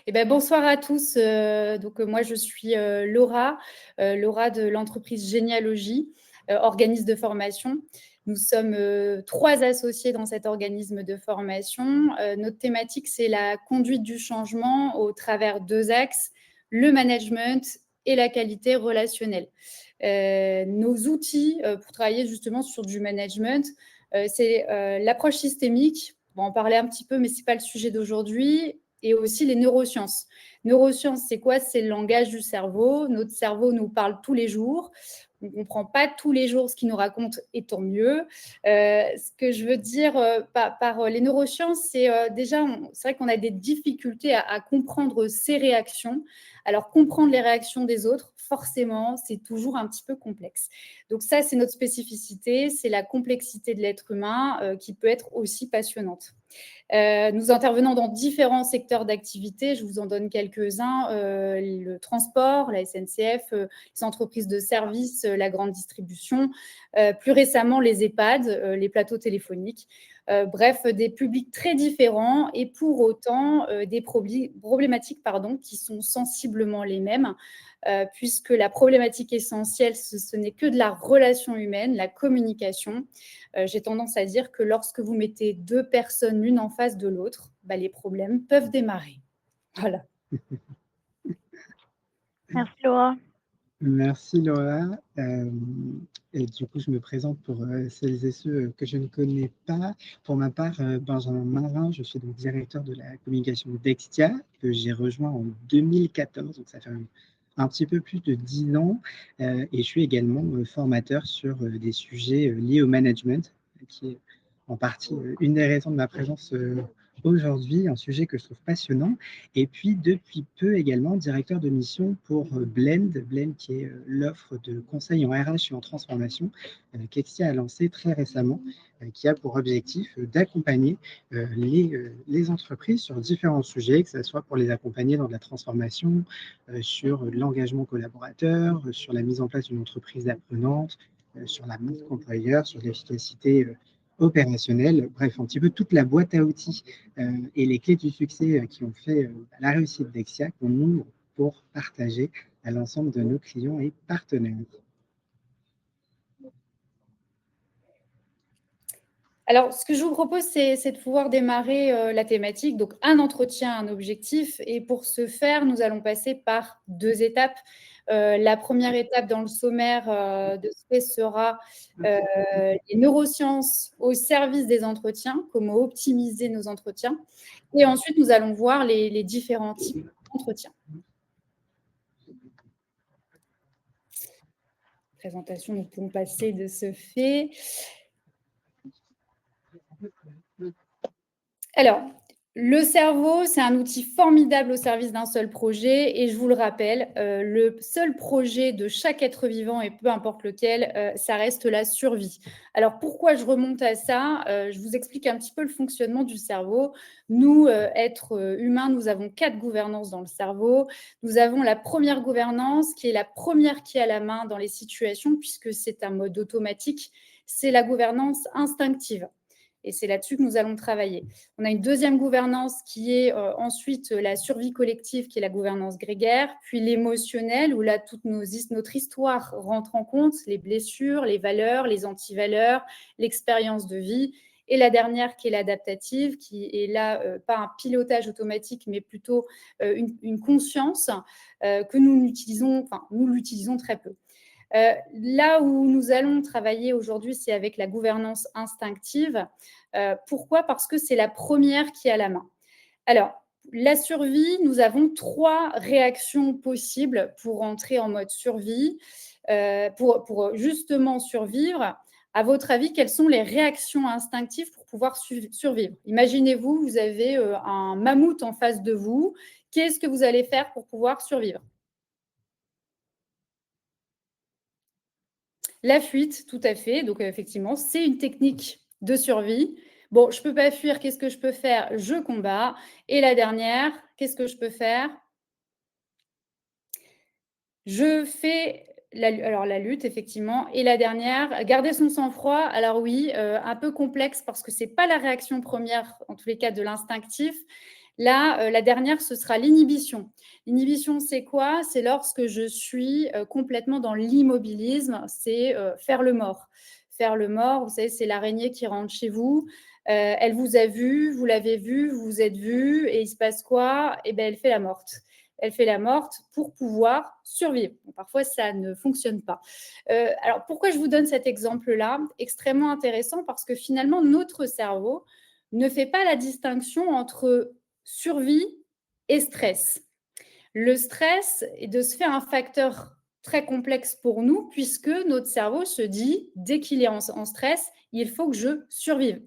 Eh ben, bonsoir à tous. Moi, je suis Laura, Laura de l'entreprise Généalogie, organisme de formation. Nous sommes 3 associés dans cet organisme de formation. Notre thématique, c'est la conduite du changement au travers 2 axes, le management et la qualité relationnelle. Nos outils pour travailler justement sur du management, c'est l'approche systémique. On va en parler un petit peu, mais ce n'est pas le sujet d'aujourd'hui, et aussi les neurosciences. Neurosciences, c'est quoi? C'est le langage du cerveau. Notre cerveau nous parle tous les jours. On ne comprend pas tous les jours ce qu'il nous raconte, et tant mieux. Ce que je veux dire par les neurosciences, c'est déjà, c'est vrai qu'on a des difficultés à comprendre ses réactions. Alors, comprendre les réactions des autres, forcément, c'est toujours un petit peu complexe. Donc ça, c'est notre spécificité, c'est la complexité de l'être humain qui peut être aussi passionnante. Nous intervenons dans différents secteurs d'activité. Je vous en donne quelques-uns. Le transport, la SNCF, les entreprises de services, la grande distribution. Plus récemment, les EHPAD, les plateaux téléphoniques. Bref, des publics très différents et pour autant des problématiques qui sont sensiblement les mêmes, puisque la problématique essentielle, ce n'est que de la relation humaine, la communication. J'ai tendance à dire que lorsque vous mettez 2 personnes l'une en face de l'autre, les problèmes peuvent démarrer. Voilà. Merci Laura. Merci Laura. Et du coup, je me présente pour celles et ceux que je ne connais pas. Pour ma part, Benjamin Marin, je suis donc directeur de la communication d'Extia, que j'ai rejoint en 2014, donc ça fait un petit peu plus de 10 ans. Et je suis également formateur sur des sujets liés au management, qui est en partie une des raisons de ma présence aujourd'hui, un sujet que je trouve passionnant. Et puis, depuis peu également, directeur de mission pour Blend, qui est l'offre de conseil en RH et en transformation qu'Exia a lancé très récemment, qui a pour objectif d'accompagner les entreprises sur différents sujets, que ce soit pour les accompagner dans de la transformation, sur l'engagement collaborateur, sur la mise en place d'une entreprise apprenante, sur la marque employeur, sur l'efficacité opérationnelle, bref, un petit peu toute la boîte à outils et les clés du succès qui ont fait la réussite d'Exia qu'on ouvre pour partager à l'ensemble de nos clients et partenaires. Alors, ce que je vous propose, c'est de pouvoir démarrer la thématique. Donc, un entretien, un objectif. Et pour ce faire, nous allons passer par 2 étapes. La première étape dans le sommaire de ce fait sera les neurosciences au service des entretiens, comment optimiser nos entretiens. Et ensuite, nous allons voir les différents types d'entretiens. Présentation, nous pouvons passer de ce fait. Alors, le cerveau, c'est un outil formidable au service d'un seul projet et je vous le rappelle, le seul projet de chaque être vivant et peu importe lequel, ça reste la survie. Alors pourquoi je remonte à ça? Je vous explique un petit peu le fonctionnement du cerveau. Nous, êtres humains, nous avons 4 gouvernances dans le cerveau. Nous avons la première gouvernance qui est la première qui a la main dans les situations puisque c'est un mode automatique, c'est la gouvernance instinctive. Et c'est là-dessus que nous allons travailler. On a une deuxième gouvernance qui est ensuite la survie collective, qui est la gouvernance grégaire, puis l'émotionnel, où là, toute notre histoire rentre en compte, les blessures, les valeurs, les antivaleurs, l'expérience de vie. Et la dernière qui est l'adaptative, qui est là, pas un pilotage automatique, mais plutôt une conscience que nous l'utilisons très peu. Là où nous allons travailler aujourd'hui, c'est avec la gouvernance instinctive. Pourquoi? Parce que c'est la première qui a la main. Alors, la survie, nous avons 3 réactions possibles pour entrer en mode survie, pour justement survivre. À votre avis, quelles sont les réactions instinctives pour pouvoir survivre? Imaginez-vous, vous avez un mammouth en face de vous. Qu'est-ce que vous allez faire pour pouvoir survivre? La fuite, tout à fait. Donc, effectivement, c'est une technique de survie. Bon, je ne peux pas fuir, qu'est-ce que je peux faire? Je combats. Et la dernière, qu'est-ce que je peux faire? Je fais la lutte, effectivement. Et la dernière, garder son sang-froid. Alors oui, un peu complexe parce que ce n'est pas la réaction première, en tous les cas, de l'instinctif. Là, la dernière, ce sera l'inhibition. L'inhibition, c'est quoi? C'est lorsque je suis complètement dans l'immobilisme, c'est faire le mort. Faire le mort, vous savez, c'est l'araignée qui rentre chez vous. Elle vous a vu, vous l'avez vue, vous vous êtes vu, et il se passe quoi? Eh bien, elle fait la morte. Elle fait la morte pour pouvoir survivre. Bon, parfois, ça ne fonctionne pas. Alors, pourquoi je vous donne cet exemple-là? Extrêmement intéressant parce que finalement, notre cerveau ne fait pas la distinction entre survie et stress. Le stress est de ce fait un facteur très complexe pour nous puisque notre cerveau se dit, dès qu'il est en stress, il faut que je survive.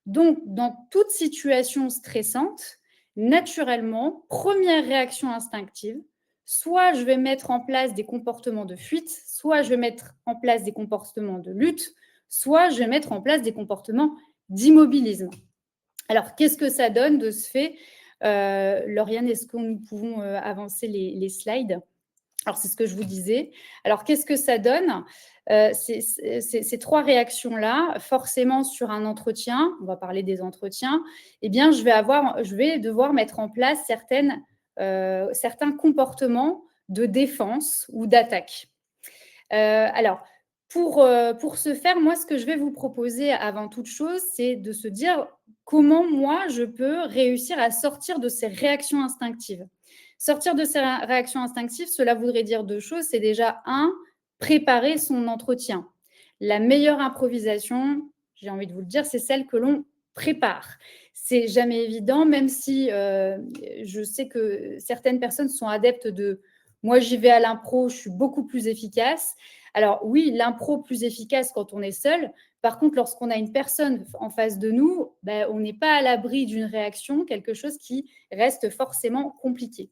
Donc, dans toute situation stressante, naturellement, première réaction instinctive, soit je vais mettre en place des comportements de fuite, soit je vais mettre en place des comportements de lutte, soit je vais mettre en place des comportements d'immobilisme. Alors, qu'est-ce que ça donne de ce fait? Lauriane, est-ce que nous pouvons avancer les slides? Alors, c'est ce que je vous disais. Alors, qu'est-ce que ça donne? Ces trois réactions-là, forcément sur un entretien, on va parler des entretiens, eh bien, je vais devoir mettre en place certains comportements de défense ou d'attaque. Alors, pour ce faire, moi, ce que je vais vous proposer avant toute chose, c'est de se dire comment moi, je peux réussir à sortir de ces réactions instinctives. Sortir de ces réactions instinctives, cela voudrait dire deux choses. C'est déjà, un, préparer son entretien. La meilleure improvisation, j'ai envie de vous le dire, c'est celle que l'on prépare. C'est jamais évident, même si je sais que certaines personnes sont adeptes de moi, j'y vais à l'impro, je suis beaucoup plus efficace. Alors oui, l'impro plus efficace quand on est seul. Par contre, lorsqu'on a une personne en face de nous, ben, on n'est pas à l'abri d'une réaction, quelque chose qui reste forcément compliqué.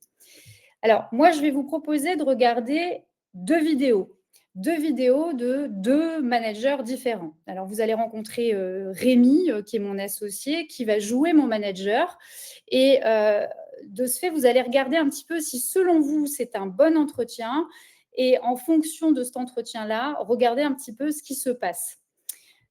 Alors, moi, je vais vous proposer de regarder deux vidéos de deux managers différents. Alors, vous allez rencontrer Rémi, qui est mon associé, qui va jouer mon manager. Et de ce fait, vous allez regarder un petit peu si, selon vous, c'est un bon entretien. Et en fonction de cet entretien-là, regardez un petit peu ce qui se passe.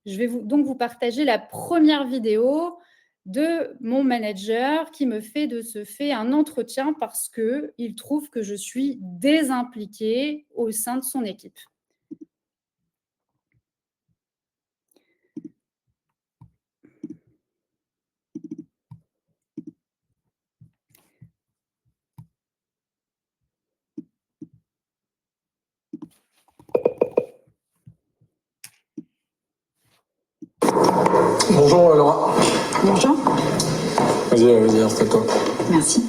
Je vais donc vous partager la première vidéo de mon manager qui me fait de ce fait un entretien parce qu'il trouve que je suis désimpliquée au sein de son équipe. Bonjour Laura. Bonjour. Vas-y, installe-toi. Merci.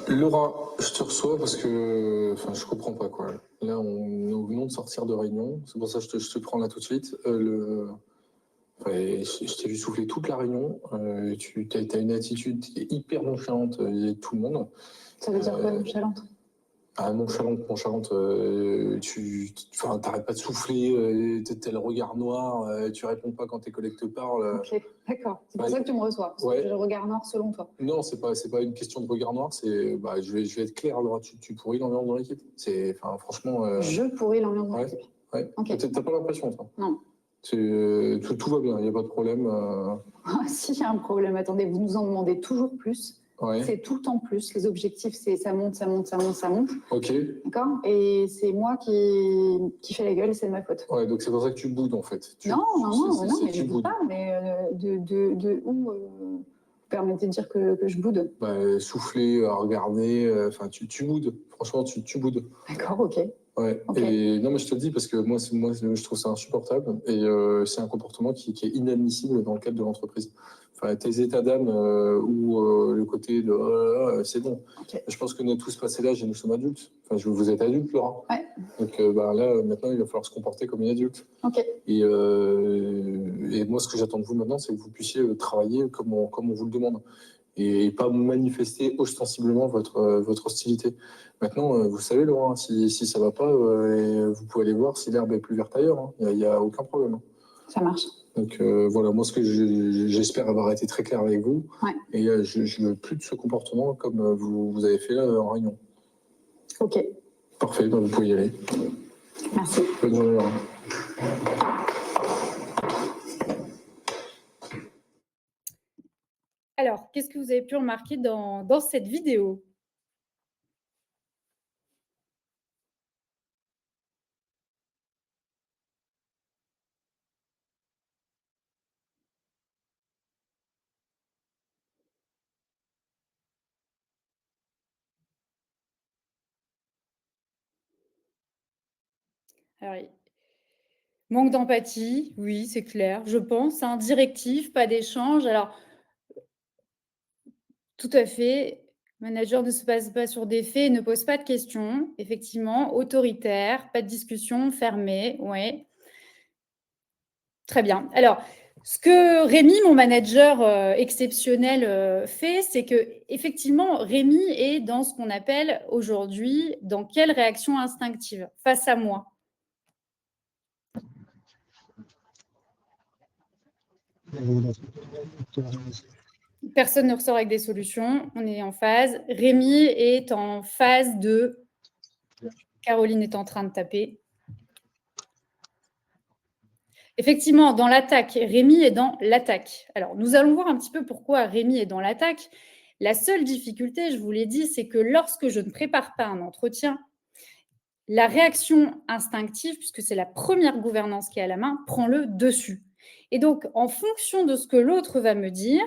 Laura, je te reçois parce que je comprends pas quoi. Là, nous venons de sortir de réunion, c'est pour ça que je te prends là tout de suite. Je t'ai vu souffler toute la réunion. Tu as une attitude qui est hyper nonchalante avec tout le monde. Ça veut dire quoi, nonchalante? Nonchalante, t'arrêtes pas de souffler, t'as le regard noir, tu réponds pas quand tes collègues te parlent. Ok, d'accord. C'est pour ça que tu me reçois, parce que j'ai le regard noir selon toi. Non, c'est pas une question de regard noir, je vais être clair, Laura, tu pourris l'ambiance dans l'équipe. Franchement. Je pourris l'ambiance dans l'équipe. Ouais. Okay. T'as pas l'impression, toi? Non. Tout va bien, il n'y a pas de problème. Si, il y a un problème. Attendez, vous nous en demandez toujours plus. Ouais. C'est tout le temps plus. Les objectifs, c'est ça monte. Ok. D'accord. Et c'est moi qui fais la gueule, c'est de ma faute. Ouais, donc c'est pour ça que tu boudes en fait. Non, mais je boude pas. Mais de où vous permettez de dire que je boude? Souffler, regarder, tu boudes. Franchement, tu boudes. D'accord, ok. Ouais. Okay. Et non, mais je te le dis parce que moi je trouve ça insupportable et c'est un comportement qui est inadmissible dans le cadre de l'entreprise. Tes états d'âme ou le côté de c'est bon. Okay. Je pense que nous tous passé l'âge et nous sommes adultes. Vous êtes adulte, Laura. Ouais. Donc là, maintenant, il va falloir se comporter comme une adulte. Ok. Et moi, ce que j'attends de vous maintenant, c'est que vous puissiez travailler comme on vous le demande. Et pas manifester ostensiblement votre hostilité. Maintenant, vous savez, Laurent, si ça ne va pas, vous pouvez aller voir si l'herbe est plus verte ailleurs. Hein. Il n'y a aucun problème. Ça marche. Donc voilà, moi, ce que j'espère avoir été très clair avec vous. Ouais. Et je ne veux plus de ce comportement comme vous avez fait là en réunion. Ok. Parfait, donc vous pouvez y aller. Merci. Bonne journée, Laurent. Alors, qu'est-ce que vous avez pu remarquer dans cette vidéo? Alors, manque d'empathie, oui, c'est clair, je pense, hein. Directif, pas d'échange. Alors, tout à fait. Manager ne se base pas sur des faits, ne pose pas de questions. Effectivement, autoritaire, pas de discussion, fermée, ouais. Très bien. Alors, ce que Rémi, mon manager exceptionnel, fait, c'est que effectivement, Rémi est dans ce qu'on appelle aujourd'hui, dans quelle réaction instinctive face à moi? Personne ne ressort avec des solutions, on est en phase. Rémi est en phase de... Caroline est en train de taper. Effectivement, dans l'attaque, Rémi est dans l'attaque. Alors, nous allons voir un petit peu pourquoi Rémi est dans l'attaque. La seule difficulté, je vous l'ai dit, c'est que lorsque je ne prépare pas un entretien, la réaction instinctive, puisque c'est la première gouvernance qui est à la main, prend le dessus. Et donc, en fonction de ce que l'autre va me dire,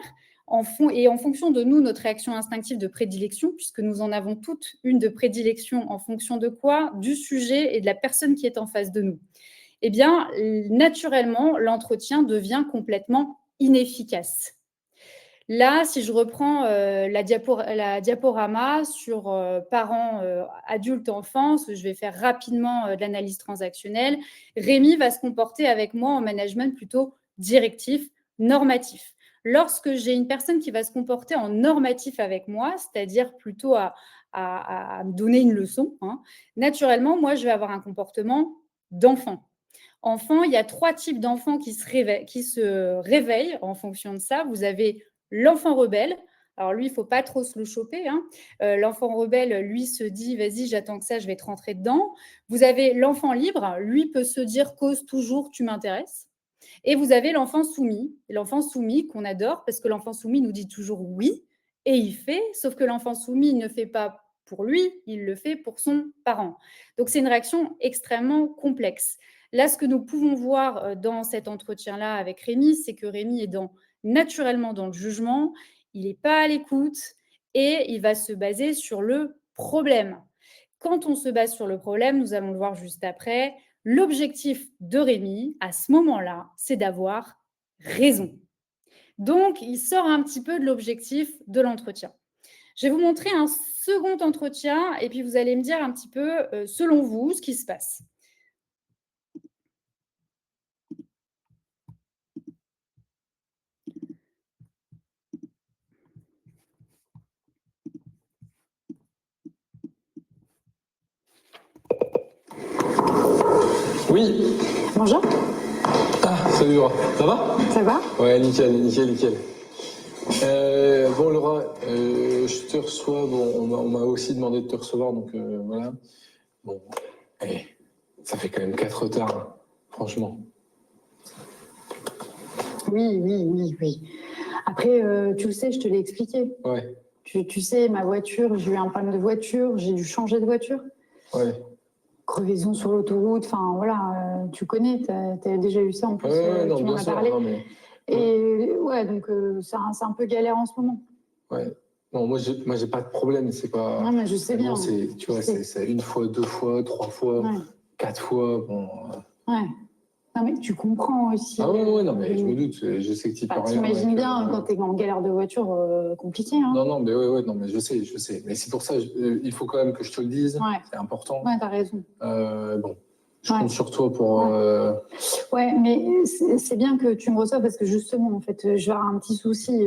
et en fonction de nous, notre réaction instinctive de prédilection, puisque nous en avons toutes une de prédilection en fonction de quoi? Du sujet et de la personne qui est en face de nous. Eh bien, naturellement, l'entretien devient complètement inefficace. Là, si je reprends la diaporama sur parents, adultes, enfants, je vais faire rapidement de l'analyse transactionnelle. Rémi va se comporter avec moi en management plutôt directif, normatif. Lorsque j'ai une personne qui va se comporter en normatif avec moi, c'est-à-dire plutôt à me donner une leçon, hein, naturellement, moi, je vais avoir un comportement d'enfant. Enfant, il y a 3 types d'enfants qui se réveillent en fonction de ça. Vous avez l'enfant rebelle. Alors lui, il ne faut pas trop se le choper, hein. L'enfant rebelle, lui, se dit « vas-y, j'attends que ça, je vais te rentrer dedans ». Vous avez l'enfant libre. Lui peut se dire « cause toujours, tu m'intéresses ». Et vous avez l'enfant soumis qu'on adore parce que l'enfant soumis nous dit toujours « oui » et il fait, sauf que l'enfant soumis ne fait pas pour lui, il le fait pour son parent. Donc, c'est une réaction extrêmement complexe. Là, ce que nous pouvons voir dans cet entretien-là avec Rémi, c'est que Rémi est naturellement dans le jugement, il n'est pas à l'écoute et il va se baser sur le problème. Quand on se base sur le problème, nous allons le voir juste après, l'objectif de Rémi, à ce moment-là, c'est d'avoir raison. Donc, il sort un petit peu de l'objectif de l'entretien. Je vais vous montrer un second entretien et puis vous allez me dire un petit peu, selon vous, ce qui se passe. Oui. Bonjour. Ah, salut Laura. Ça va? Ça va? Ouais, nickel. Bon Laura, je te reçois. Bon, on m'a aussi demandé de te recevoir, donc voilà. Bon, allez, ça fait quand même 4 retards, hein, franchement. Oui. Après, tu le sais, je te l'ai expliqué. Ouais. Tu sais, ma voiture, j'ai eu un problème de voiture, j'ai dû changer de voiture. Ouais. Crevaison sur l'autoroute, enfin voilà, tu connais, t'as déjà eu ça en plus, non, tu m'en as parlé. Non, mais... Et ouais, donc c'est un peu galère en ce moment. Ouais. Non, moi j'ai pas de problème, c'est pas... Non, mais je sais bien. Tu vois, c'est 1 fois, 2 fois, 3 fois, 4 fois, bon... Ouais. Non, mais tu comprends aussi. Ah ouais, non, mais je me doute, je sais que tu peux rien. T'imagines bien quand t'es en galère de voiture, compliqué, hein. Non, mais ouais, non, mais je sais. Mais c'est pour ça, il faut quand même que je te le dise, c'est important. Ouais, t'as raison. Bon, je compte sur toi pour... Ouais, mais c'est bien que tu me reçoives parce que justement, en fait, je vais avoir un petit souci,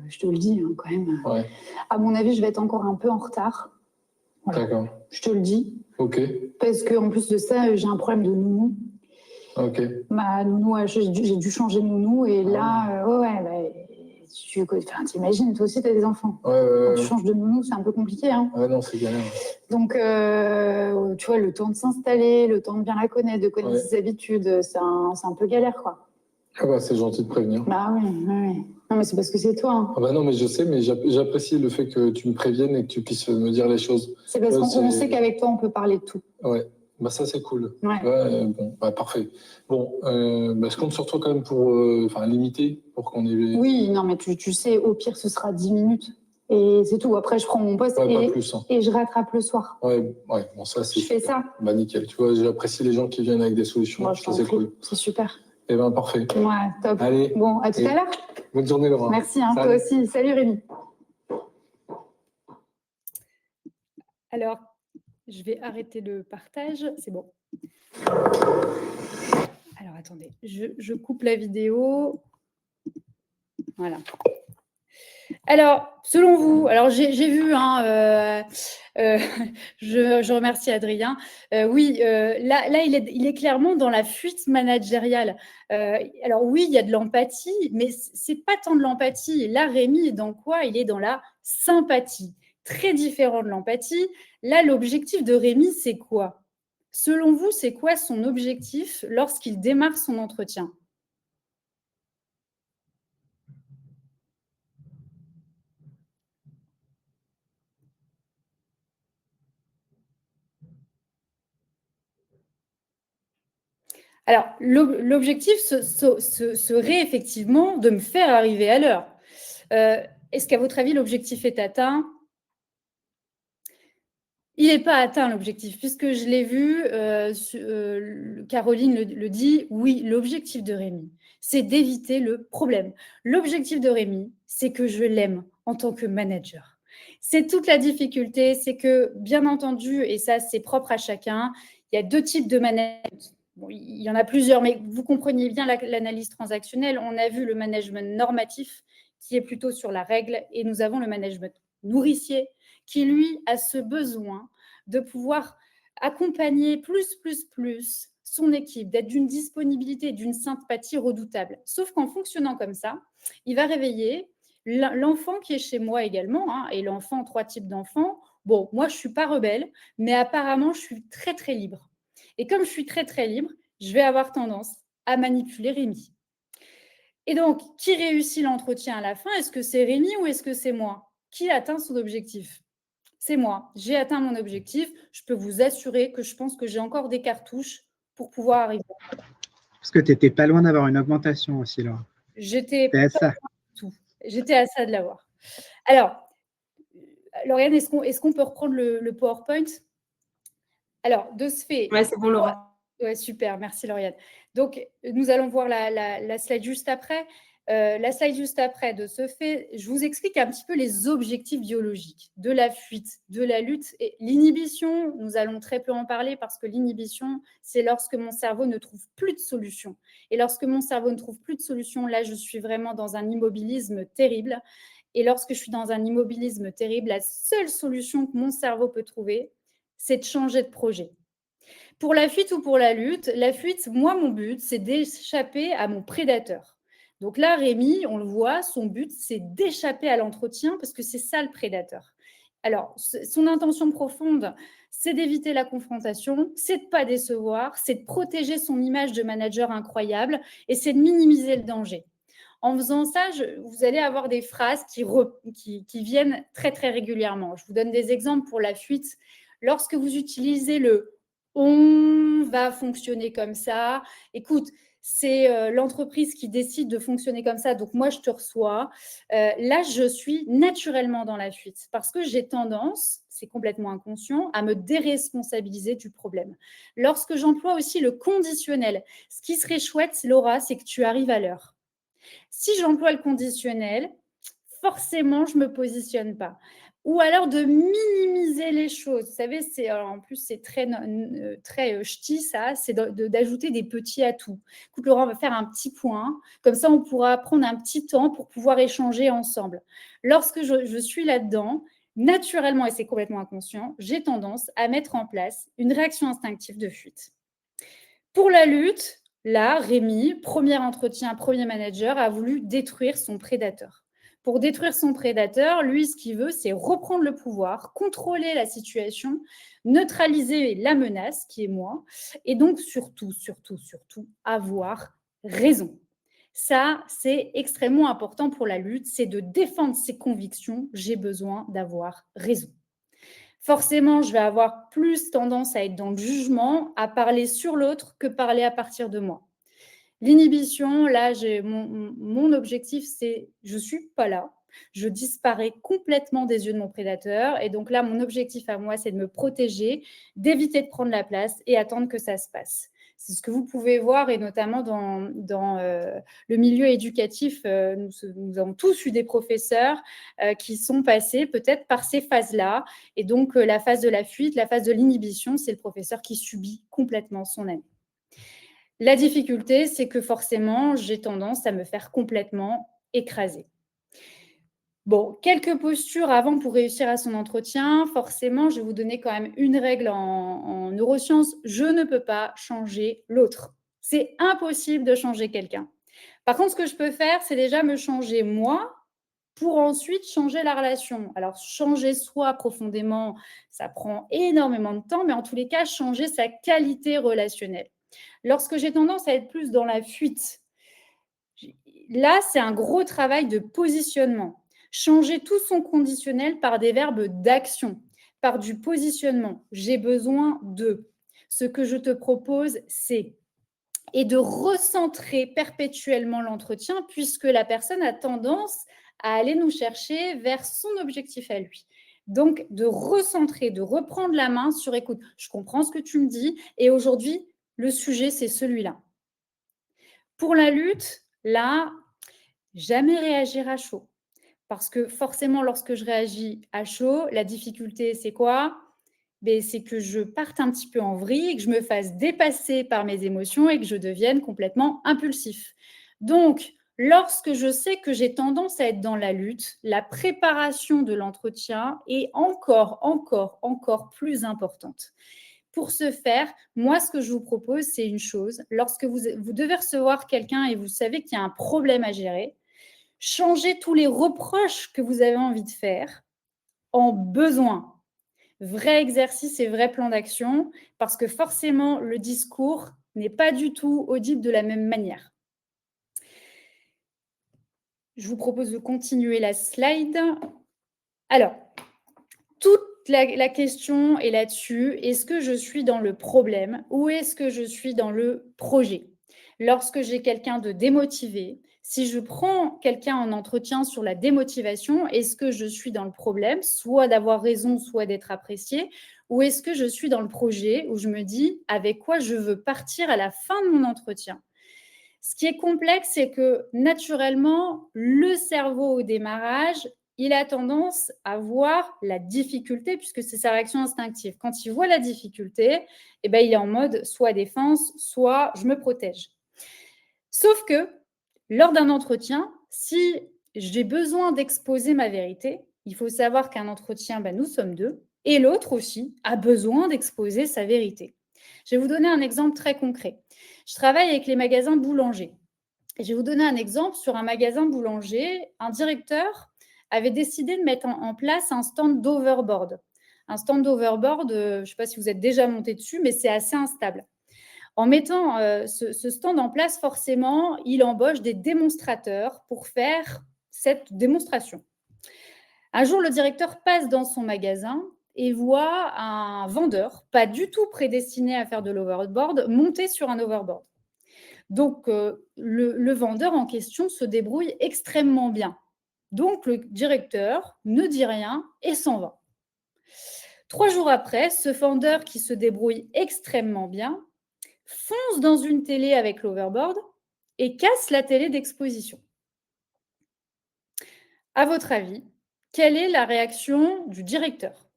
je te le dis hein, quand même. Ouais. À mon avis, je vais être encore un peu en retard. Voilà. D'accord. Je te le dis. Ok. Parce qu'en plus de ça, j'ai un problème de nounou. Ok. Ma nounou, j'ai dû changer de nounou et là, t'imagines, toi aussi, t'as des enfants. Ouais. Quand tu changes de nounou, c'est un peu compliqué. Hein. Ouais, non, c'est galère. Donc, tu vois, le temps de s'installer, le temps de bien la connaître, de connaître ses habitudes, c'est un peu galère, quoi. Ah bah, c'est gentil de prévenir. Bah oui, oui, oui. Non, mais c'est parce que c'est toi. Hein. Ah bah non, mais je sais, mais j'apprécie le fait que tu me préviennes et que tu puisses me dire les choses. C'est parce Ouais, qu'on sait qu'avec toi, on peut parler de tout. Ouais, bah ça c'est cool. Ouais. Bon, bah, parfait. Bon, bah, je compte sur toi quand même pour limiter, pour qu'on ait... Oui, non, mais tu sais, au pire, ce sera 10 minutes. Et c'est tout. Après, je prends mon poste Ouais, pas plus, hein. et je rattrape le soir. Ouais, bon, ça c'est Je fais super. ça. Bah nickel, tu vois, j'apprécie les gens qui viennent avec des solutions, Bon, ça c'est cool. C'est super. Eh ben parfait. Ouais, top. Allez. Bon, à tout à l'heure. Bonne journée Laura. Merci, hein, Salut. toi aussi. Salut Rémi. Alors, je vais arrêter le partage. C'est bon. Alors, attendez. Je coupe la vidéo. Voilà. Alors, selon vous, alors j'ai vu, hein, je remercie Adrien. Oui, là il est clairement dans la fuite managériale. Alors oui, il y a de l'empathie, mais c'est pas tant de l'empathie. Là, Rémi est dans quoi? Il est dans la sympathie. Très différent de l'empathie. Là, l'objectif de Rémi, c'est quoi? Selon vous, c'est quoi son objectif lorsqu'il démarre son entretien? Alors, l'objectif serait effectivement de me faire arriver à l'heure. Est-ce qu'à votre avis, l'objectif est atteint? Il n'est pas atteint, l'objectif, puisque je l'ai vu, Caroline le dit, oui, l'objectif de Rémi, c'est d'éviter le problème. L'objectif de Rémi, c'est que je l'aime en tant que manager. C'est toute la difficulté, c'est que, bien entendu, et ça, c'est propre à chacun, il y a 2 types de management. Bon, il y en a plusieurs, mais vous compreniez bien l'analyse transactionnelle. On a vu le management normatif, qui est plutôt sur la règle, et nous avons le management nourricier, qui, lui, a ce besoin de pouvoir accompagner plus son équipe, d'être d'une disponibilité, d'une sympathie redoutable. Sauf qu'en fonctionnant comme ça, il va réveiller l'enfant qui est chez moi également, hein, et l'enfant, 3 types d'enfants. Bon, moi, je ne suis pas rebelle, mais apparemment, je suis très, très libre. Et comme je suis très, très libre, je vais avoir tendance à manipuler Rémi. Et donc, qui réussit l'entretien à la fin? Est-ce que c'est Rémi ou est-ce que c'est moi? Qui atteint son objectif? C'est moi. J'ai atteint mon objectif. Je peux vous assurer que je pense que j'ai encore des cartouches pour pouvoir arriver. Parce que tu n'étais pas loin d'avoir une augmentation aussi, Laura. J'étais à ça. Tout. J'étais à ça de l'avoir. Alors, Lauriane, est-ce qu'on peut reprendre le PowerPoint? Alors, de ce fait… Ouais, c'est bon, Laura. Ouais, super, merci Lauriane. Donc, nous allons voir la slide juste après. La slide juste après, de ce fait, je vous explique un petit peu les objectifs biologiques de la fuite, de la lutte. Et l'inhibition, nous allons très peu en parler parce que l'inhibition, c'est lorsque mon cerveau ne trouve plus de solution. Et lorsque mon cerveau ne trouve plus de solution, là, je suis vraiment dans un immobilisme terrible. Et lorsque je suis dans un immobilisme terrible, la seule solution que mon cerveau peut trouver, c'est de changer de projet. Pour la fuite ou pour la lutte, la fuite, moi, mon but, c'est d'échapper à mon prédateur. Donc là, Rémi, on le voit, son but, c'est d'échapper à l'entretien parce que c'est ça le prédateur. Alors, son intention profonde, c'est d'éviter la confrontation, c'est de ne pas décevoir, c'est de protéger son image de manager incroyable et c'est de minimiser le danger. En faisant ça, vous allez avoir des phrases qui viennent très, très régulièrement. Je vous donne des exemples pour la fuite. Lorsque vous utilisez le « on va fonctionner comme ça », écoute, c'est l'entreprise qui décide de fonctionner comme ça, donc moi, je te reçois. Là, je suis naturellement dans la fuite parce que j'ai tendance, c'est complètement inconscient, à me déresponsabiliser du problème. Lorsque j'emploie aussi le conditionnel, ce qui serait chouette, Laura, c'est que tu arrives à l'heure. Si j'emploie le conditionnel, forcément, je ne me positionne pas. Ou alors de minimiser les choses. Vous savez, en plus, c'est très ch'ti, ça, c'est d'ajouter des petits atouts. Écoute, Laurent, on va faire un petit point. Comme ça, on pourra prendre un petit temps pour pouvoir échanger ensemble. Lorsque je suis là-dedans, naturellement, et c'est complètement inconscient, j'ai tendance à mettre en place une réaction instinctive de fuite. Pour la lutte, là, Rémi, premier entretien, premier manager, a voulu détruire son prédateur. Pour détruire son prédateur, lui, ce qu'il veut, c'est reprendre le pouvoir, contrôler la situation, neutraliser la menace, qui est moi, et donc surtout, avoir raison. Ça, c'est extrêmement important pour la lutte, c'est de défendre ses convictions. J'ai besoin d'avoir raison. Forcément, je vais avoir plus tendance à être dans le jugement, à parler sur l'autre que parler à partir de moi. L'inhibition, là, mon objectif, c'est je ne suis pas là. Je disparais complètement des yeux de mon prédateur. Et donc là, mon objectif à moi, c'est de me protéger, d'éviter de prendre la place et attendre que ça se passe. C'est ce que vous pouvez voir, et notamment dans le milieu éducatif, nous avons tous eu des professeurs qui sont passés peut-être par ces phases-là. Et donc, la phase de la fuite, la phase de l'inhibition, c'est le professeur qui subit complètement son ami. La difficulté, c'est que forcément, j'ai tendance à me faire complètement écraser. Bon, quelques postures avant pour réussir à son entretien. Forcément, je vais vous donner quand même une règle en neurosciences. Je ne peux pas changer l'autre. C'est impossible de changer quelqu'un. Par contre, ce que je peux faire, c'est déjà me changer moi pour ensuite changer la relation. Alors, changer soi profondément, ça prend énormément de temps, mais en tous les cas, changer sa qualité relationnelle. Lorsque j'ai tendance à être plus dans la fuite, là, c'est un gros travail de positionnement. Changer tout son conditionnel par des verbes d'action, par du positionnement. J'ai besoin de. Ce que je te propose, c'est. Et de recentrer perpétuellement l'entretien, puisque la personne a tendance à aller nous chercher vers son objectif à lui. Donc, de recentrer, de reprendre la main sur écoute, je comprends ce que tu me dis, et aujourd'hui, le sujet, c'est celui-là. Pour la lutte, là, jamais réagir à chaud. Parce que forcément, lorsque je réagis à chaud, la difficulté, c'est quoi ? C'est que je parte un petit peu en vrille, que je me fasse dépasser par mes émotions et que je devienne complètement impulsif. Donc, lorsque je sais que j'ai tendance à être dans la lutte, la préparation de l'entretien est encore plus importante. Pour ce faire, moi, ce que je vous propose, c'est une chose. Lorsque vous devez recevoir quelqu'un et vous savez qu'il y a un problème à gérer, changez tous les reproches que vous avez envie de faire en besoin. Vrai exercice et vrai plan d'action, parce que forcément, le discours n'est pas du tout audible de la même manière. Je vous propose de continuer la slide. Alors, toute la question est là-dessus. Est-ce que je suis dans le problème ou est-ce que je suis dans le projet ? Lorsque j'ai quelqu'un de démotivé, si je prends quelqu'un en entretien sur la démotivation, est-ce que je suis dans le problème, soit d'avoir raison, soit d'être apprécié, ou est-ce que je suis dans le projet où je me dis avec quoi je veux partir à la fin de mon entretien ? Ce qui est complexe, c'est que naturellement, le cerveau au démarrage, il a tendance à voir la difficulté puisque c'est sa réaction instinctive. Quand il voit la difficulté, il est en mode soit défense, soit je me protège. Sauf que lors d'un entretien, si j'ai besoin d'exposer ma vérité, il faut savoir qu'un entretien, nous sommes deux, et l'autre aussi a besoin d'exposer sa vérité. Je vais vous donner un exemple très concret. Je travaille avec les magasins boulangers. Et je vais vous donner un exemple sur un magasin boulanger. Un directeur avait décidé de mettre en place un stand d'overboard. Un stand d'overboard, je ne sais pas si vous êtes déjà monté dessus, mais c'est assez instable. En mettant ce stand en place, forcément, il embauche des démonstrateurs pour faire cette démonstration. Un jour, le directeur passe dans son magasin et voit un vendeur, pas du tout prédestiné à faire de l'overboard, monter sur un overboard. Donc, le vendeur en question se débrouille extrêmement bien. Donc, le directeur ne dit rien et s'en va. 3 jours après, ce vendeur qui se débrouille extrêmement bien fonce dans une télé avec l'overboard et casse la télé d'exposition. À votre avis, quelle est la réaction du directeur ?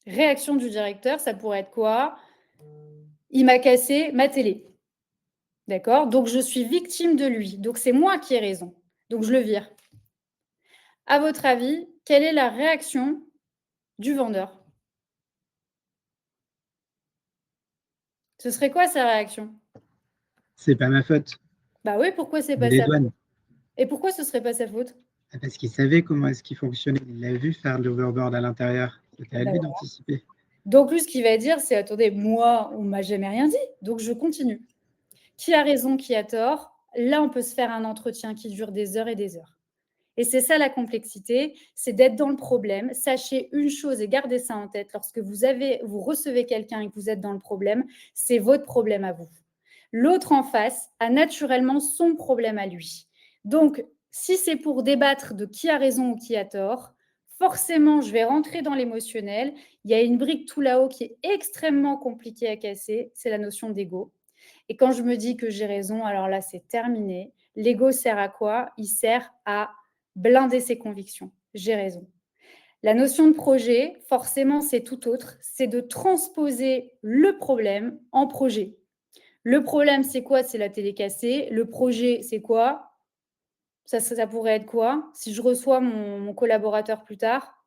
Réaction du directeur, ça pourrait être quoi ? Il m'a cassé ma télé. D'accord ? Donc, je suis victime de lui. Donc, c'est moi qui ai raison. Donc, je le vire. À votre avis, quelle est la réaction du vendeur ? Ce serait quoi sa réaction ? C'est pas ma faute. Bah oui, pourquoi c'est pas Les sa faute ? douanes. Et pourquoi ce serait pas sa faute ? Parce qu'il savait comment est-ce qu'il fonctionnait. Il l'a vu faire de l'overboard à l'intérieur. C'était à lui d'anticiper. Donc, lui, ce qu'il va dire, c'est « Attendez, moi, on ne m'a jamais rien dit, donc je continue ». qui a raison, qui a tort, là, on peut se faire un entretien qui dure des heures et des heures. Et c'est ça la complexité, c'est d'être dans le problème. Sachez une chose et gardez ça en tête, lorsque vous recevez quelqu'un et que vous êtes dans le problème, c'est votre problème à vous. L'autre en face a naturellement son problème à lui. Donc, si c'est pour débattre de qui a raison ou qui a tort, forcément, je vais rentrer dans l'émotionnel. Il y a une brique tout là-haut qui est extrêmement compliquée à casser, c'est la notion d'ego. Et quand je me dis que j'ai raison, alors là, c'est terminé. L'ego sert à quoi? Il sert à blinder ses convictions. J'ai raison. La notion de projet, forcément, c'est tout autre. C'est de transposer le problème en projet. Le problème, c'est quoi? C'est la télé cassée. Le projet, c'est quoi? Ça pourrait être quoi? Si je reçois mon collaborateur plus tard,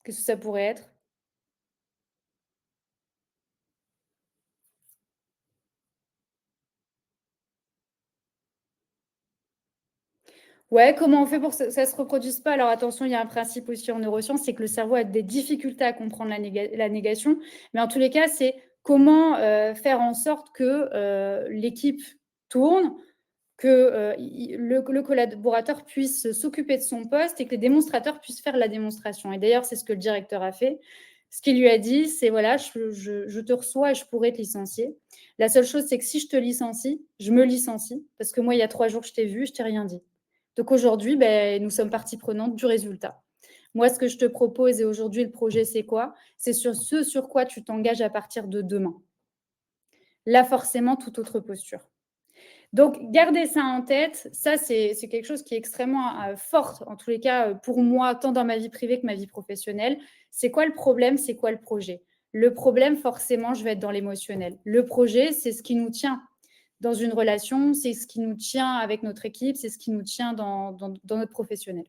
qu'est-ce que ça pourrait être? Ouais, comment on fait pour que ça se reproduise pas? Alors attention, il y a un principe aussi en neurosciences, c'est que le cerveau a des difficultés à comprendre la négation. Mais en tous les cas, c'est comment faire en sorte que l'équipe tourne, que le collaborateur puisse s'occuper de son poste et que les démonstrateurs puissent faire la démonstration. Et d'ailleurs, c'est ce que le directeur a fait. Ce qu'il lui a dit, c'est voilà, je te reçois et je pourrais te licencier. La seule chose, c'est que si je te licencie, je me licencie. Parce que moi, il y a 3 jours, je t'ai vu, je t'ai rien dit. Donc aujourd'hui, nous sommes partie prenante du résultat. Moi, ce que je te propose, et aujourd'hui, le projet, c'est quoi? C'est sur ce sur quoi tu t'engages à partir de demain. Là, forcément, toute autre posture. Donc, gardez ça en tête. Ça, c'est quelque chose qui est extrêmement fort, en tous les cas, pour moi, tant dans ma vie privée que ma vie professionnelle. C'est quoi le problème? C'est quoi le projet? Le problème, forcément, je vais être dans l'émotionnel. Le projet, c'est ce qui nous tient dans une relation, c'est ce qui nous tient avec notre équipe, c'est ce qui nous tient dans notre professionnel.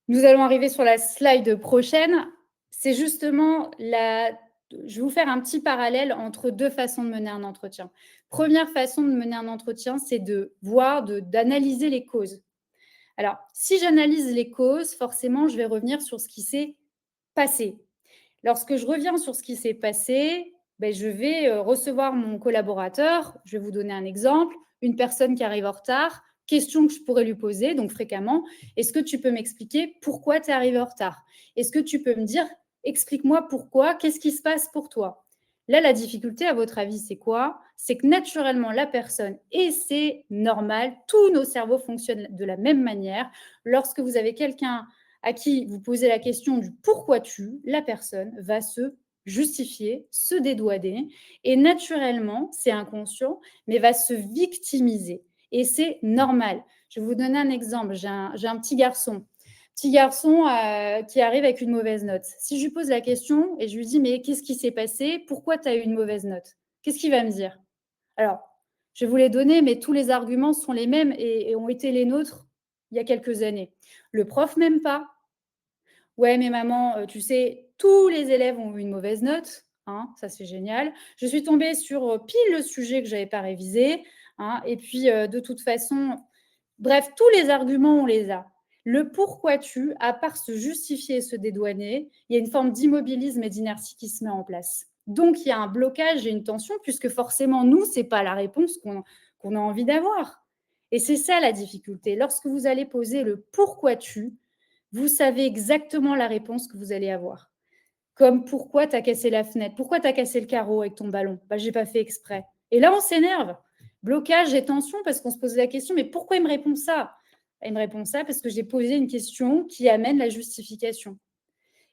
Nous allons arriver sur la slide prochaine. C'est justement je vais vous faire un petit parallèle entre 2 façons de mener un entretien. Première façon de mener un entretien, c'est de voir, d'analyser les causes. Alors, si j'analyse les causes, forcément, je vais revenir sur ce qui s'est passé. Lorsque je reviens sur ce qui s'est passé, je vais recevoir mon collaborateur. Je vais vous donner un exemple. Une personne qui arrive en retard, question que je pourrais lui poser, donc fréquemment, est-ce que tu peux m'expliquer pourquoi tu es arrivé en retard? Est-ce que tu peux me dire, explique-moi pourquoi, qu'est-ce qui se passe pour toi? Là, la difficulté, à votre avis, c'est quoi? C'est que naturellement, la personne, et c'est normal, tous nos cerveaux fonctionnent de la même manière. Lorsque vous avez quelqu'un à qui vous posez la question du pourquoi la personne va se justifier, se dédouaner et naturellement, c'est inconscient, mais va se victimiser. Et c'est normal. Je vais vous donner un exemple. J'ai un petit garçon qui arrive avec une mauvaise note. Si je lui pose la question et je lui dis « mais qu'est-ce qui s'est passé? Pourquoi tu as eu une mauvaise note ?» Qu'est-ce qu'il va me dire? Alors, je vais vous les donner, mais tous les arguments sont les mêmes et ont été les nôtres il y a quelques années. Le prof m'aime pas. Ouais, mais maman, tu sais, tous les élèves ont eu une mauvaise note, hein, ça c'est génial. Je suis tombée sur pile le sujet que je n'avais pas révisé, hein, et puis de toute façon, bref, tous les arguments, on les a. Le pourquoi à part se justifier et se dédouaner, il y a une forme d'immobilisme et d'inertie qui se met en place. Donc, il y a un blocage et une tension, puisque forcément, nous, ce n'est pas la réponse qu'on a envie d'avoir. Et c'est ça la difficulté. Lorsque vous allez poser le pourquoi vous savez exactement la réponse que vous allez avoir. Comme pourquoi tu as cassé la fenêtre? Pourquoi tu as cassé le carreau avec ton ballon? Je n'ai pas fait exprès. Et là, on s'énerve. Blocage et tension parce qu'on se pose la question, mais pourquoi il me répond ça? Il me répond ça parce que j'ai posé une question qui amène la justification.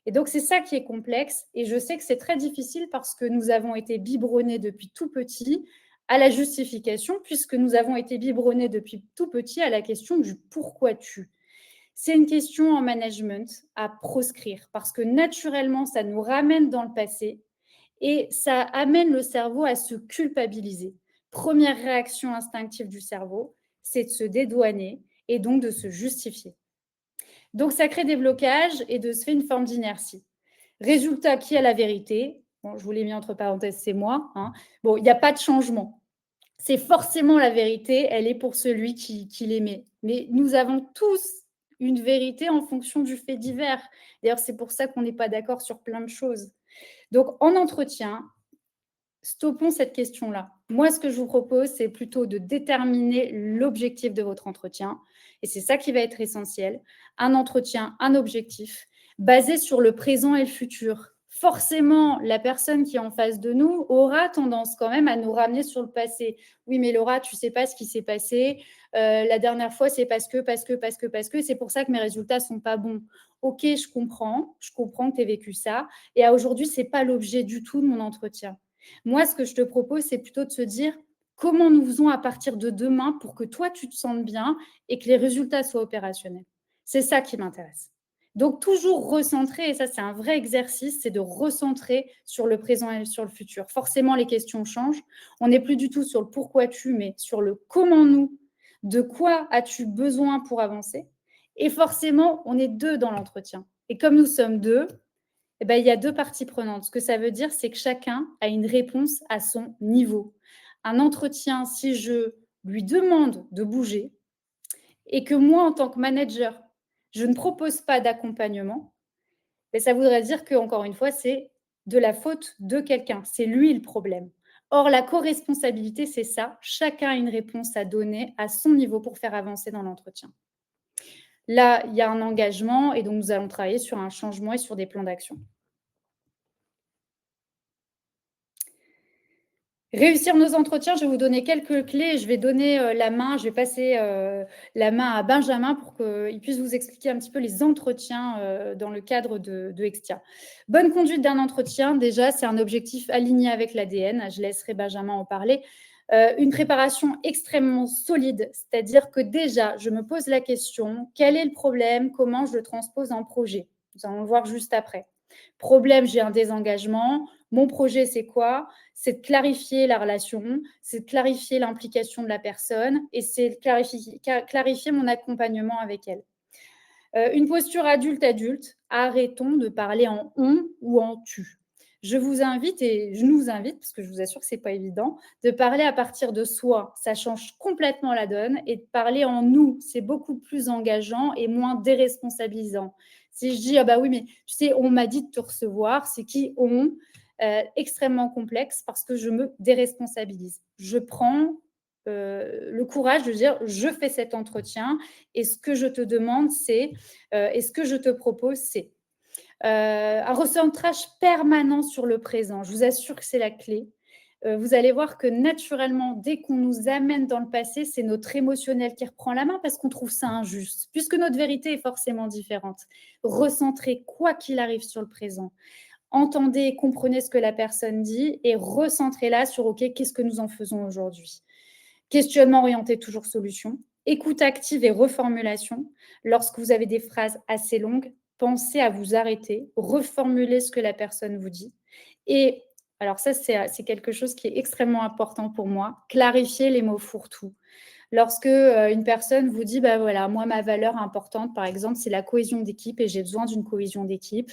Et donc, c'est ça qui est complexe. Et je sais que c'est très difficile parce que nous avons été biberonnés depuis tout petit à la justification, puisque nous avons été biberonnés depuis tout petit à la question du pourquoi C'est une question en management à proscrire parce que naturellement, ça nous ramène dans le passé et ça amène le cerveau à se culpabiliser. Première réaction instinctive du cerveau, c'est de se dédouaner et donc de se justifier. Donc, ça crée des blocages et de se faire une forme d'inertie. Résultat, qui a la vérité? Bon, je vous l'ai mis entre parenthèses, c'est moi. Hein. Bon, il n'y a pas de changement. C'est forcément la vérité, elle est pour celui qui l'aimait. Mais nous avons tous une vérité en fonction du fait divers. D'ailleurs, c'est pour ça qu'on n'est pas d'accord sur plein de choses. Donc, en entretien, stoppons cette question-là. Moi, ce que je vous propose, c'est plutôt de déterminer l'objectif de votre entretien. Et c'est ça qui va être essentiel. Un entretien, un objectif, basé sur le présent et le futur. Forcément, la personne qui est en face de nous aura tendance quand même à nous ramener sur le passé. Oui, mais Laura, tu ne sais pas ce qui s'est passé. La dernière fois, c'est parce que. C'est pour ça que mes résultats ne sont pas bons. Ok, je comprends que tu aies vécu ça. Et aujourd'hui, ce n'est pas l'objet du tout de mon entretien. Moi, ce que je te propose, c'est plutôt de se dire comment nous faisons à partir de demain pour que toi, tu te sentes bien et que les résultats soient opérationnels. C'est ça qui m'intéresse. Donc, toujours recentrer, et ça, c'est un vrai exercice, c'est de recentrer sur le présent et sur le futur. Forcément, les questions changent. On n'est plus du tout sur le pourquoi tu, mais sur le comment nous. De quoi as-tu besoin pour avancer? Et forcément, on est 2 dans l'entretien. Et comme nous sommes 2, eh ben, il y a 2 parties prenantes. Ce que ça veut dire, c'est que chacun a une réponse à son niveau. Un entretien, si je lui demande de bouger et que moi, en tant que manager, je ne propose pas d'accompagnement, ben, ça voudrait dire que, encore une fois, c'est de la faute de quelqu'un. C'est lui le problème. Or, la co-responsabilité, c'est ça. Chacun a une réponse à donner à son niveau pour faire avancer dans l'entretien. Là, il y a un engagement et donc nous allons travailler sur un changement et sur des plans d'action. Réussir nos entretiens, je vais vous donner quelques clés. Je vais donner la main, je vais passer la main à Benjamin pour qu'il puisse vous expliquer un petit peu les entretiens dans le cadre de Extia. Bonne conduite d'un entretien, déjà, c'est un objectif aligné avec l'ADN. Je laisserai Benjamin en parler. Une préparation extrêmement solide, c'est-à-dire que déjà, je me pose la question, quel est le problème? Comment je le transpose en projet? Nous allons le voir juste après. Problème, j'ai un désengagement. Mon projet, c'est quoi? C'est de clarifier la relation, c'est de clarifier l'implication de la personne et c'est de clarifier mon accompagnement avec elle. Une posture adulte-adulte, arrêtons de parler en on ou en tu. Je vous invite et je nous invite, parce que je vous assure que ce n'est pas évident, de parler à partir de soi. Ça change complètement la donne. Et de parler en nous, c'est beaucoup plus engageant et moins déresponsabilisant. Si je dis, ah bah oui, mais tu sais, on m'a dit de te recevoir, c'est qui on? Extrêmement complexe parce que je me déresponsabilise. Je prends le courage de dire, je fais cet entretien et ce que je te demande, c'est, et ce que je te propose, c'est. Un recentrage permanent sur le présent. Je vous assure que c'est la clé. Vous allez voir que naturellement, dès qu'on nous amène dans le passé, c'est notre émotionnel qui reprend la main parce qu'on trouve ça injuste, puisque notre vérité est forcément différente. Recentrez quoi qu'il arrive sur le présent. Entendez et comprenez ce que la personne dit et recentrez-la sur « OK, qu'est-ce que nous en faisons aujourd'hui ?» Questionnement orienté, toujours solution. Écoute active et reformulation. Lorsque vous avez des phrases assez longues, pensez à vous arrêter, reformuler ce que la personne vous dit. Et alors ça, c'est quelque chose qui est extrêmement important pour moi, clarifier les mots fourre-tout. Lorsque une personne vous dit, bah voilà, moi, ma valeur importante, par exemple, c'est la cohésion d'équipe et j'ai besoin d'une cohésion d'équipe.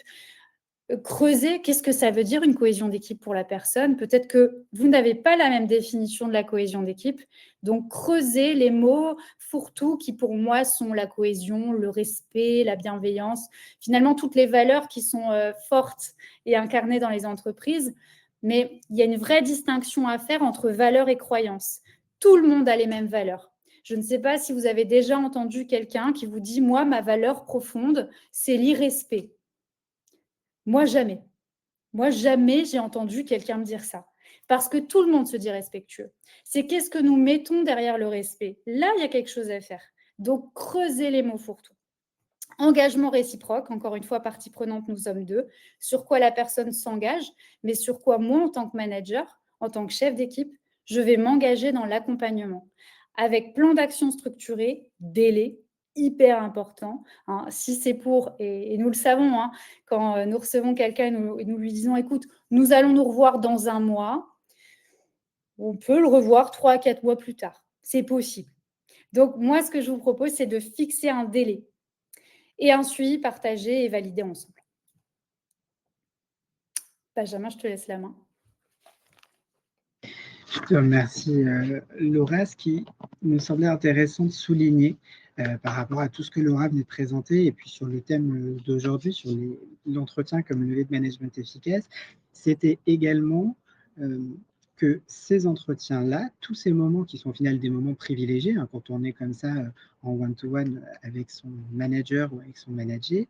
Creuser, qu'est-ce que ça veut dire une cohésion d'équipe pour la personne? Peut-être que vous n'avez pas la même définition de la cohésion d'équipe. Donc, creusez les mots fourre-tout qui, pour moi, sont la cohésion, le respect, la bienveillance, finalement, toutes les valeurs qui sont fortes et incarnées dans les entreprises. Mais il y a une vraie distinction à faire entre valeurs et croyances. Tout le monde a les mêmes valeurs. Je ne sais pas si vous avez déjà entendu quelqu'un qui vous dit « Moi, ma valeur profonde, c'est l'irrespect ». Moi, jamais. Moi, jamais j'ai entendu quelqu'un me dire ça. Parce que tout le monde se dit respectueux. C'est qu'est-ce que nous mettons derrière le respect. Là, il y a quelque chose à faire. Donc, creusez les mots fourre-tout. Engagement réciproque, encore une fois, partie prenante, nous sommes 2. Sur quoi la personne s'engage, mais sur quoi moi, en tant que manager, en tant que chef d'équipe, je vais m'engager dans l'accompagnement. Avec plan d'action structuré, délai, hyper important. Hein. Si c'est pour, et nous le savons, hein, quand nous recevons quelqu'un et nous lui disons, écoute, nous allons nous revoir dans 1 mois, on peut le revoir 3 à 4 mois plus tard. C'est possible. Donc, moi, ce que je vous propose, c'est de fixer un délai et ensuite partager et valider ensemble. Benjamin, je te laisse la main. Je te remercie, Laura. Ce qui me semblait intéressant de souligner, par rapport à tout ce que Laura venait de présenter, et puis sur le thème d'aujourd'hui, sur l'entretien comme levier de management efficace, c'était également que ces entretiens-là, tous ces moments qui sont au final des moments privilégiés, hein, quand on est comme ça en one-to-one avec son manager ou avec son manager,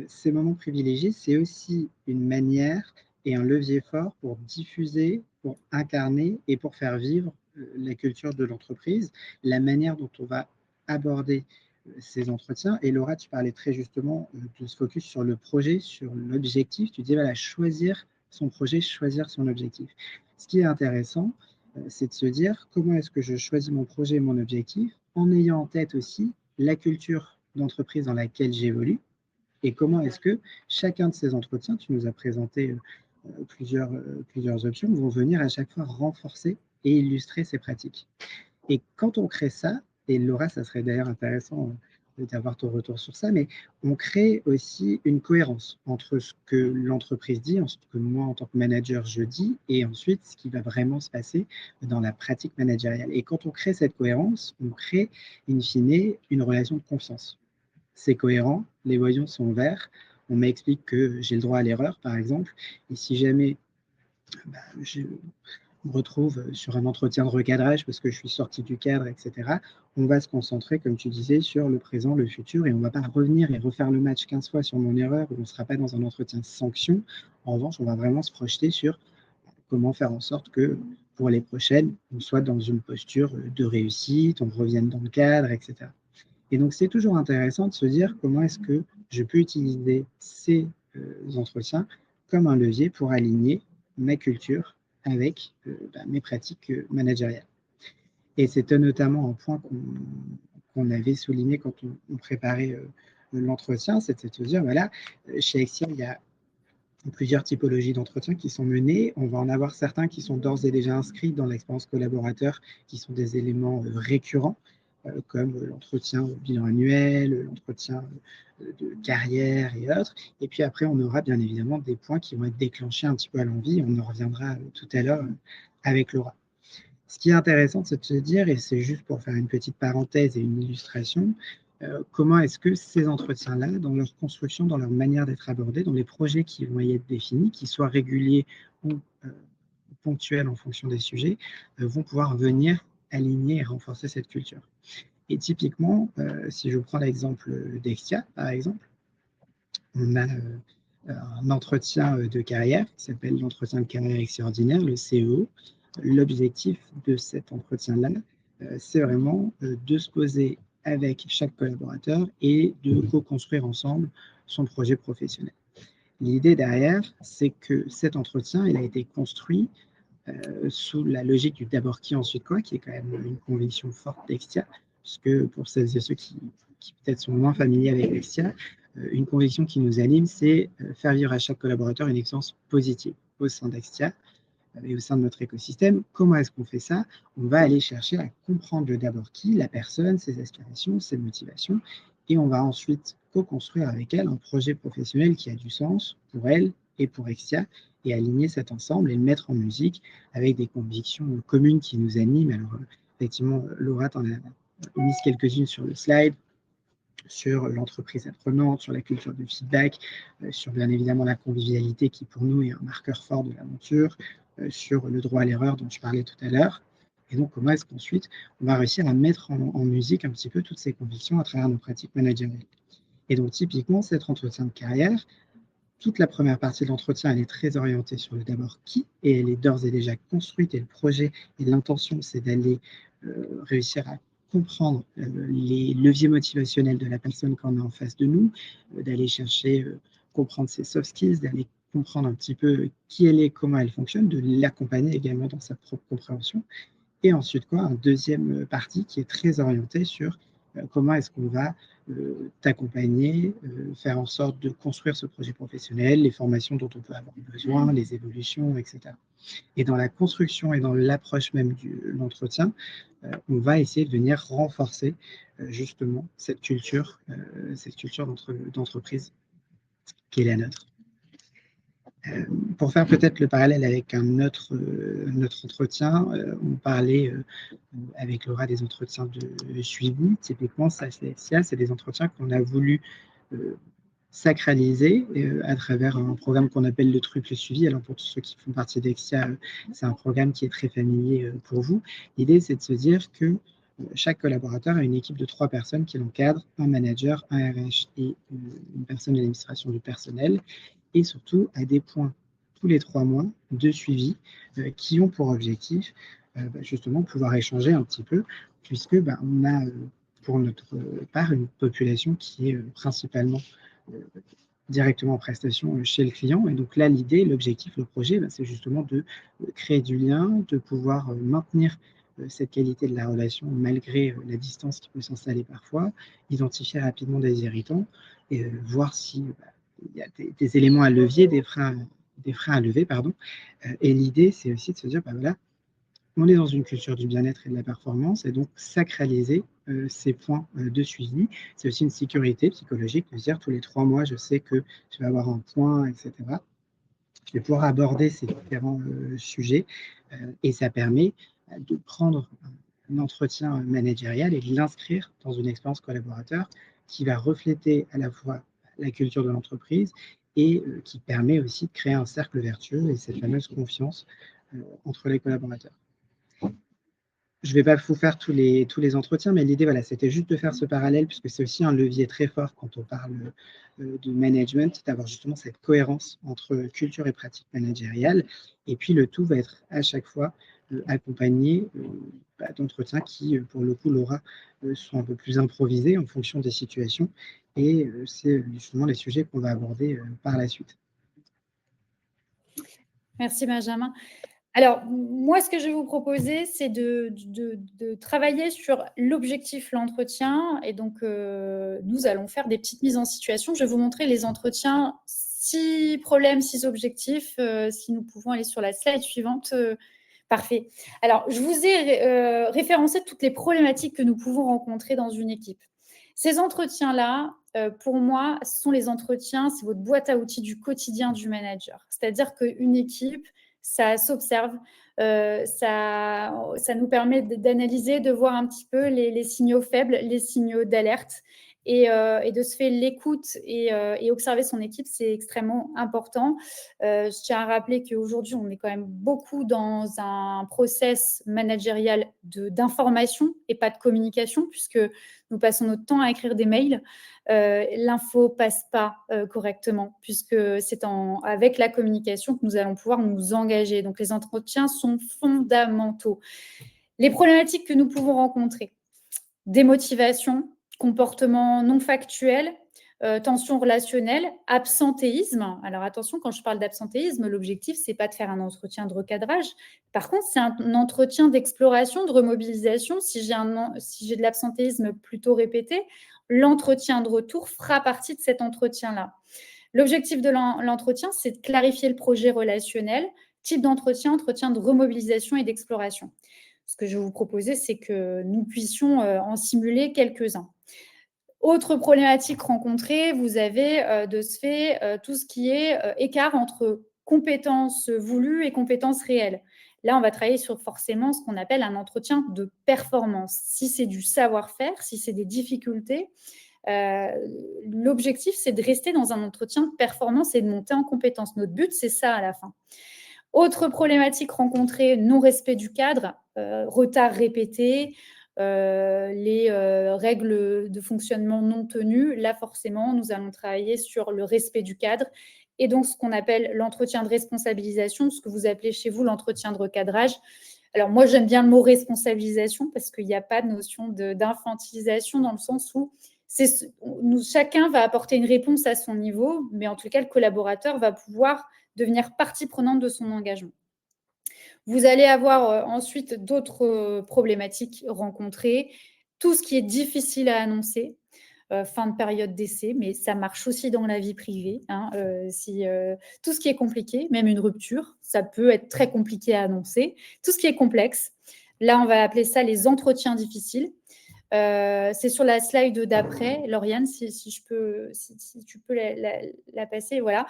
ces moments privilégiés, c'est aussi une manière et un levier fort pour diffuser, pour incarner et pour faire vivre la culture de l'entreprise, la manière dont on va aborder ces entretiens. Et Laura, tu parlais très justement de se focus sur le projet, sur l'objectif. Tu dis, voilà, choisir son projet, choisir son objectif. Ce qui est intéressant, c'est de se dire comment est-ce que je choisis mon projet et mon objectif en ayant en tête aussi la culture d'entreprise dans laquelle j'évolue et comment est-ce que chacun de ces entretiens, tu nous as présenté plusieurs options, vont venir à chaque fois renforcer et illustrer ces pratiques. Et quand on crée ça, et Laura, ça serait d'ailleurs intéressant d'avoir ton retour sur ça, mais on crée aussi une cohérence entre ce que l'entreprise dit, ce que moi, en tant que manager, je dis, et ensuite ce qui va vraiment se passer dans la pratique managériale. Et quand on crée cette cohérence, on crée, in fine, une relation de confiance. C'est cohérent, les voyants sont verts, on m'explique que j'ai le droit à l'erreur, par exemple, et si jamais je me retrouve sur un entretien de recadrage parce que je suis sorti du cadre, etc., on va se concentrer, comme tu disais, sur le présent, le futur, et on ne va pas revenir et refaire le match 15 fois sur mon erreur, ou on ne sera pas dans un entretien sanction. En revanche, on va vraiment se projeter sur comment faire en sorte que pour les prochaines, on soit dans une posture de réussite, on revienne dans le cadre, etc. Et donc, c'est toujours intéressant de se dire comment est-ce que je peux utiliser ces entretiens comme un levier pour aligner ma culture avec mes pratiques managériales. Et c'était notamment un point qu'on avait souligné quand on préparait l'entretien, c'était de se dire, voilà, chez Exia, il y a plusieurs typologies d'entretiens qui sont menés. On va en avoir certains qui sont d'ores et déjà inscrits dans l'expérience collaborateur, qui sont des éléments récurrents, comme l'entretien au bilan annuel, l'entretien de carrière et autres. Et puis après, on aura bien évidemment des points qui vont être déclenchés un petit peu à l'envie. On en reviendra tout à l'heure avec Laura. Ce qui est intéressant, c'est de se dire, et c'est juste pour faire une petite parenthèse et une illustration, comment est-ce que ces entretiens-là, dans leur construction, dans leur manière d'être abordés, dans les projets qui vont y être définis, qu'ils soient réguliers ou ponctuels en fonction des sujets, vont pouvoir venir aligner et renforcer cette culture. Et typiquement, si je prends l'exemple d'Exia, par exemple, on a un entretien de carrière qui s'appelle l'entretien de carrière extraordinaire, le CEO. L'objectif de cet entretien-là, c'est vraiment de se poser avec chaque collaborateur et de co-construire ensemble son projet professionnel. L'idée derrière, c'est que cet entretien, il a été construit sous la logique du d'abord qui, ensuite quoi, qui est quand même une conviction forte d'Extia, puisque pour celles et ceux qui peut-être sont moins familiers avec Extia, une conviction qui nous anime, c'est faire vivre à chaque collaborateur une expérience positive au sein d'Extia et au sein de notre écosystème. Comment est-ce qu'on fait ça? On va aller chercher à comprendre le d'abord qui, la personne, ses aspirations, ses motivations, et on va ensuite co-construire avec elle un projet professionnel qui a du sens pour elle et pour Extia, et aligner cet ensemble et le mettre en musique avec des convictions communes qui nous animent. Alors, effectivement, Laura, tu en as mis quelques-unes sur le slide, sur l'entreprise apprenante, sur la culture du feedback, sur bien évidemment la convivialité qui pour nous est un marqueur fort de l'aventure, sur le droit à l'erreur dont je parlais tout à l'heure. Et donc, comment est-ce qu'ensuite on va réussir à mettre en musique un petit peu toutes ces convictions à travers nos pratiques managériales. Et donc, typiquement, cet entretien de carrière, toute la première partie de l'entretien, elle est très orientée sur le d'abord qui, et elle est d'ores et déjà construite, et le projet et l'intention, c'est d'aller réussir à comprendre les leviers motivationnels de la personne qu'on a en face de nous, d'aller chercher, comprendre ses soft skills, d'aller comprendre un petit peu qui elle est, comment elle fonctionne, de l'accompagner également dans sa propre compréhension. Et ensuite, une deuxième partie qui est très orientée sur comment est-ce qu'on va t'accompagner, faire en sorte de construire ce projet professionnel, les formations dont on peut avoir besoin, les évolutions, etc. Et dans la construction et dans l'approche même de l'entretien, on va essayer de venir renforcer justement cette culture d'entreprise qui est la nôtre. Pour faire peut-être le parallèle avec un autre entretien, on parlait avec Laura des entretiens de suivi. Typiquement, ça, c'est des entretiens qu'on a voulu sacraliser à travers un programme qu'on appelle le triple suivi. Alors pour tous ceux qui font partie d'Exia, c'est un programme qui est très familier pour vous. L'idée, c'est de se dire que chaque collaborateur a une équipe de 3 personnes qui l'encadrent, un manager, un RH et une personne de l'administration du personnel, et surtout à des points tous les 3 mois de suivi qui ont pour objectif justement pouvoir échanger un petit peu, puisque on a pour notre part une population qui est principalement directement en prestation chez le client. Et donc là, l'idée, l'objectif, le projet, c'est justement de créer du lien, de pouvoir maintenir cette qualité de la relation malgré la distance qui peut s'installer parfois, identifier rapidement des irritants et voir si il y a des éléments à levier, des freins à lever, pardon. Et l'idée, c'est aussi de se dire, voilà, on est dans une culture du bien-être et de la performance, et donc sacraliser ces points de suivi. C'est aussi une sécurité psychologique de se dire tous les 3 mois, je sais que je vais avoir un point, etc. Je vais pouvoir aborder ces différents sujets et ça permet de prendre un entretien managérial et de l'inscrire dans une expérience collaborateur qui va refléter à la fois la culture de l'entreprise et qui permet aussi de créer un cercle vertueux et cette fameuse confiance entre les collaborateurs. Je ne vais pas vous faire tous les entretiens, mais l'idée, voilà, c'était juste de faire ce parallèle, puisque c'est aussi un levier très fort quand on parle de management, d'avoir justement cette cohérence entre culture et pratique managériale. Et puis, le tout va être à chaque fois accompagné d'entretiens qui, pour le coup, Laura, sont un peu plus improvisés en fonction des situations. Et c'est justement les sujets qu'on va aborder par la suite. Merci, Benjamin. Alors, moi, ce que je vais vous proposer, c'est de travailler sur l'objectif, l'entretien. Et donc, nous allons faire des petites mises en situation. Je vais vous montrer les entretiens, 6 problèmes, 6 objectifs. Si nous pouvons aller sur la slide suivante. Parfait. Alors, je vous ai référencé toutes les problématiques que nous pouvons rencontrer dans une équipe. Ces entretiens-là, pour moi, sont les entretiens, c'est votre boîte à outils du quotidien du manager. C'est-à-dire qu'une équipe, ça s'observe, ça nous permet d'analyser, de voir un petit peu les signaux faibles, les signaux d'alerte et de se faire l'écoute et observer son équipe, c'est extrêmement important. Je tiens à rappeler qu'aujourd'hui, on est quand même beaucoup dans un process managérial d'information et pas de communication, puisque nous passons notre temps à écrire des mails. L'info passe pas correctement, puisque c'est avec la communication que nous allons pouvoir nous engager. Donc, les entretiens sont fondamentaux. Les problématiques que nous pouvons rencontrer: démotivation, comportement non factuel, tension relationnelle, absentéisme. Alors attention, quand je parle d'absentéisme, l'objectif, c'est pas de faire un entretien de recadrage. Par contre, c'est un entretien d'exploration, de remobilisation. Si j'ai de l'absentéisme plutôt répété, l'entretien de retour fera partie de cet entretien-là. L'objectif de l'entretien, c'est de clarifier le projet relationnel, type d'entretien, entretien de remobilisation et d'exploration. Ce que je vais vous proposer, c'est que nous puissions en simuler quelques-uns. Autre problématique rencontrée, vous avez de ce fait tout ce qui est écart entre compétences voulues et compétences réelles. Là, on va travailler sur forcément ce qu'on appelle un entretien de performance. Si c'est du savoir-faire, si c'est des difficultés, l'objectif, c'est de rester dans un entretien de performance et de monter en compétence. Notre but, c'est ça à la fin. Autre problématique rencontrée, non-respect du cadre, retard répété, les règles de fonctionnement non tenues. Là, forcément, nous allons travailler sur le respect du cadre et donc ce qu'on appelle l'entretien de responsabilisation, ce que vous appelez chez vous l'entretien de recadrage. Alors moi, j'aime bien le mot responsabilisation parce qu'il n'y a pas de notion d'infantilisation dans le sens où chacun va apporter une réponse à son niveau, mais en tout cas, le collaborateur va pouvoir devenir partie prenante de son engagement. Vous allez avoir ensuite d'autres problématiques rencontrées, tout ce qui est difficile à annoncer, fin de période d'essai, mais ça marche aussi dans la vie privée. Tout ce qui est compliqué, même une rupture, ça peut être très compliqué à annoncer. Tout ce qui est complexe, là, on va appeler ça les entretiens difficiles. C'est sur la slide d'après. Lauriane, si tu peux la passer. Voilà.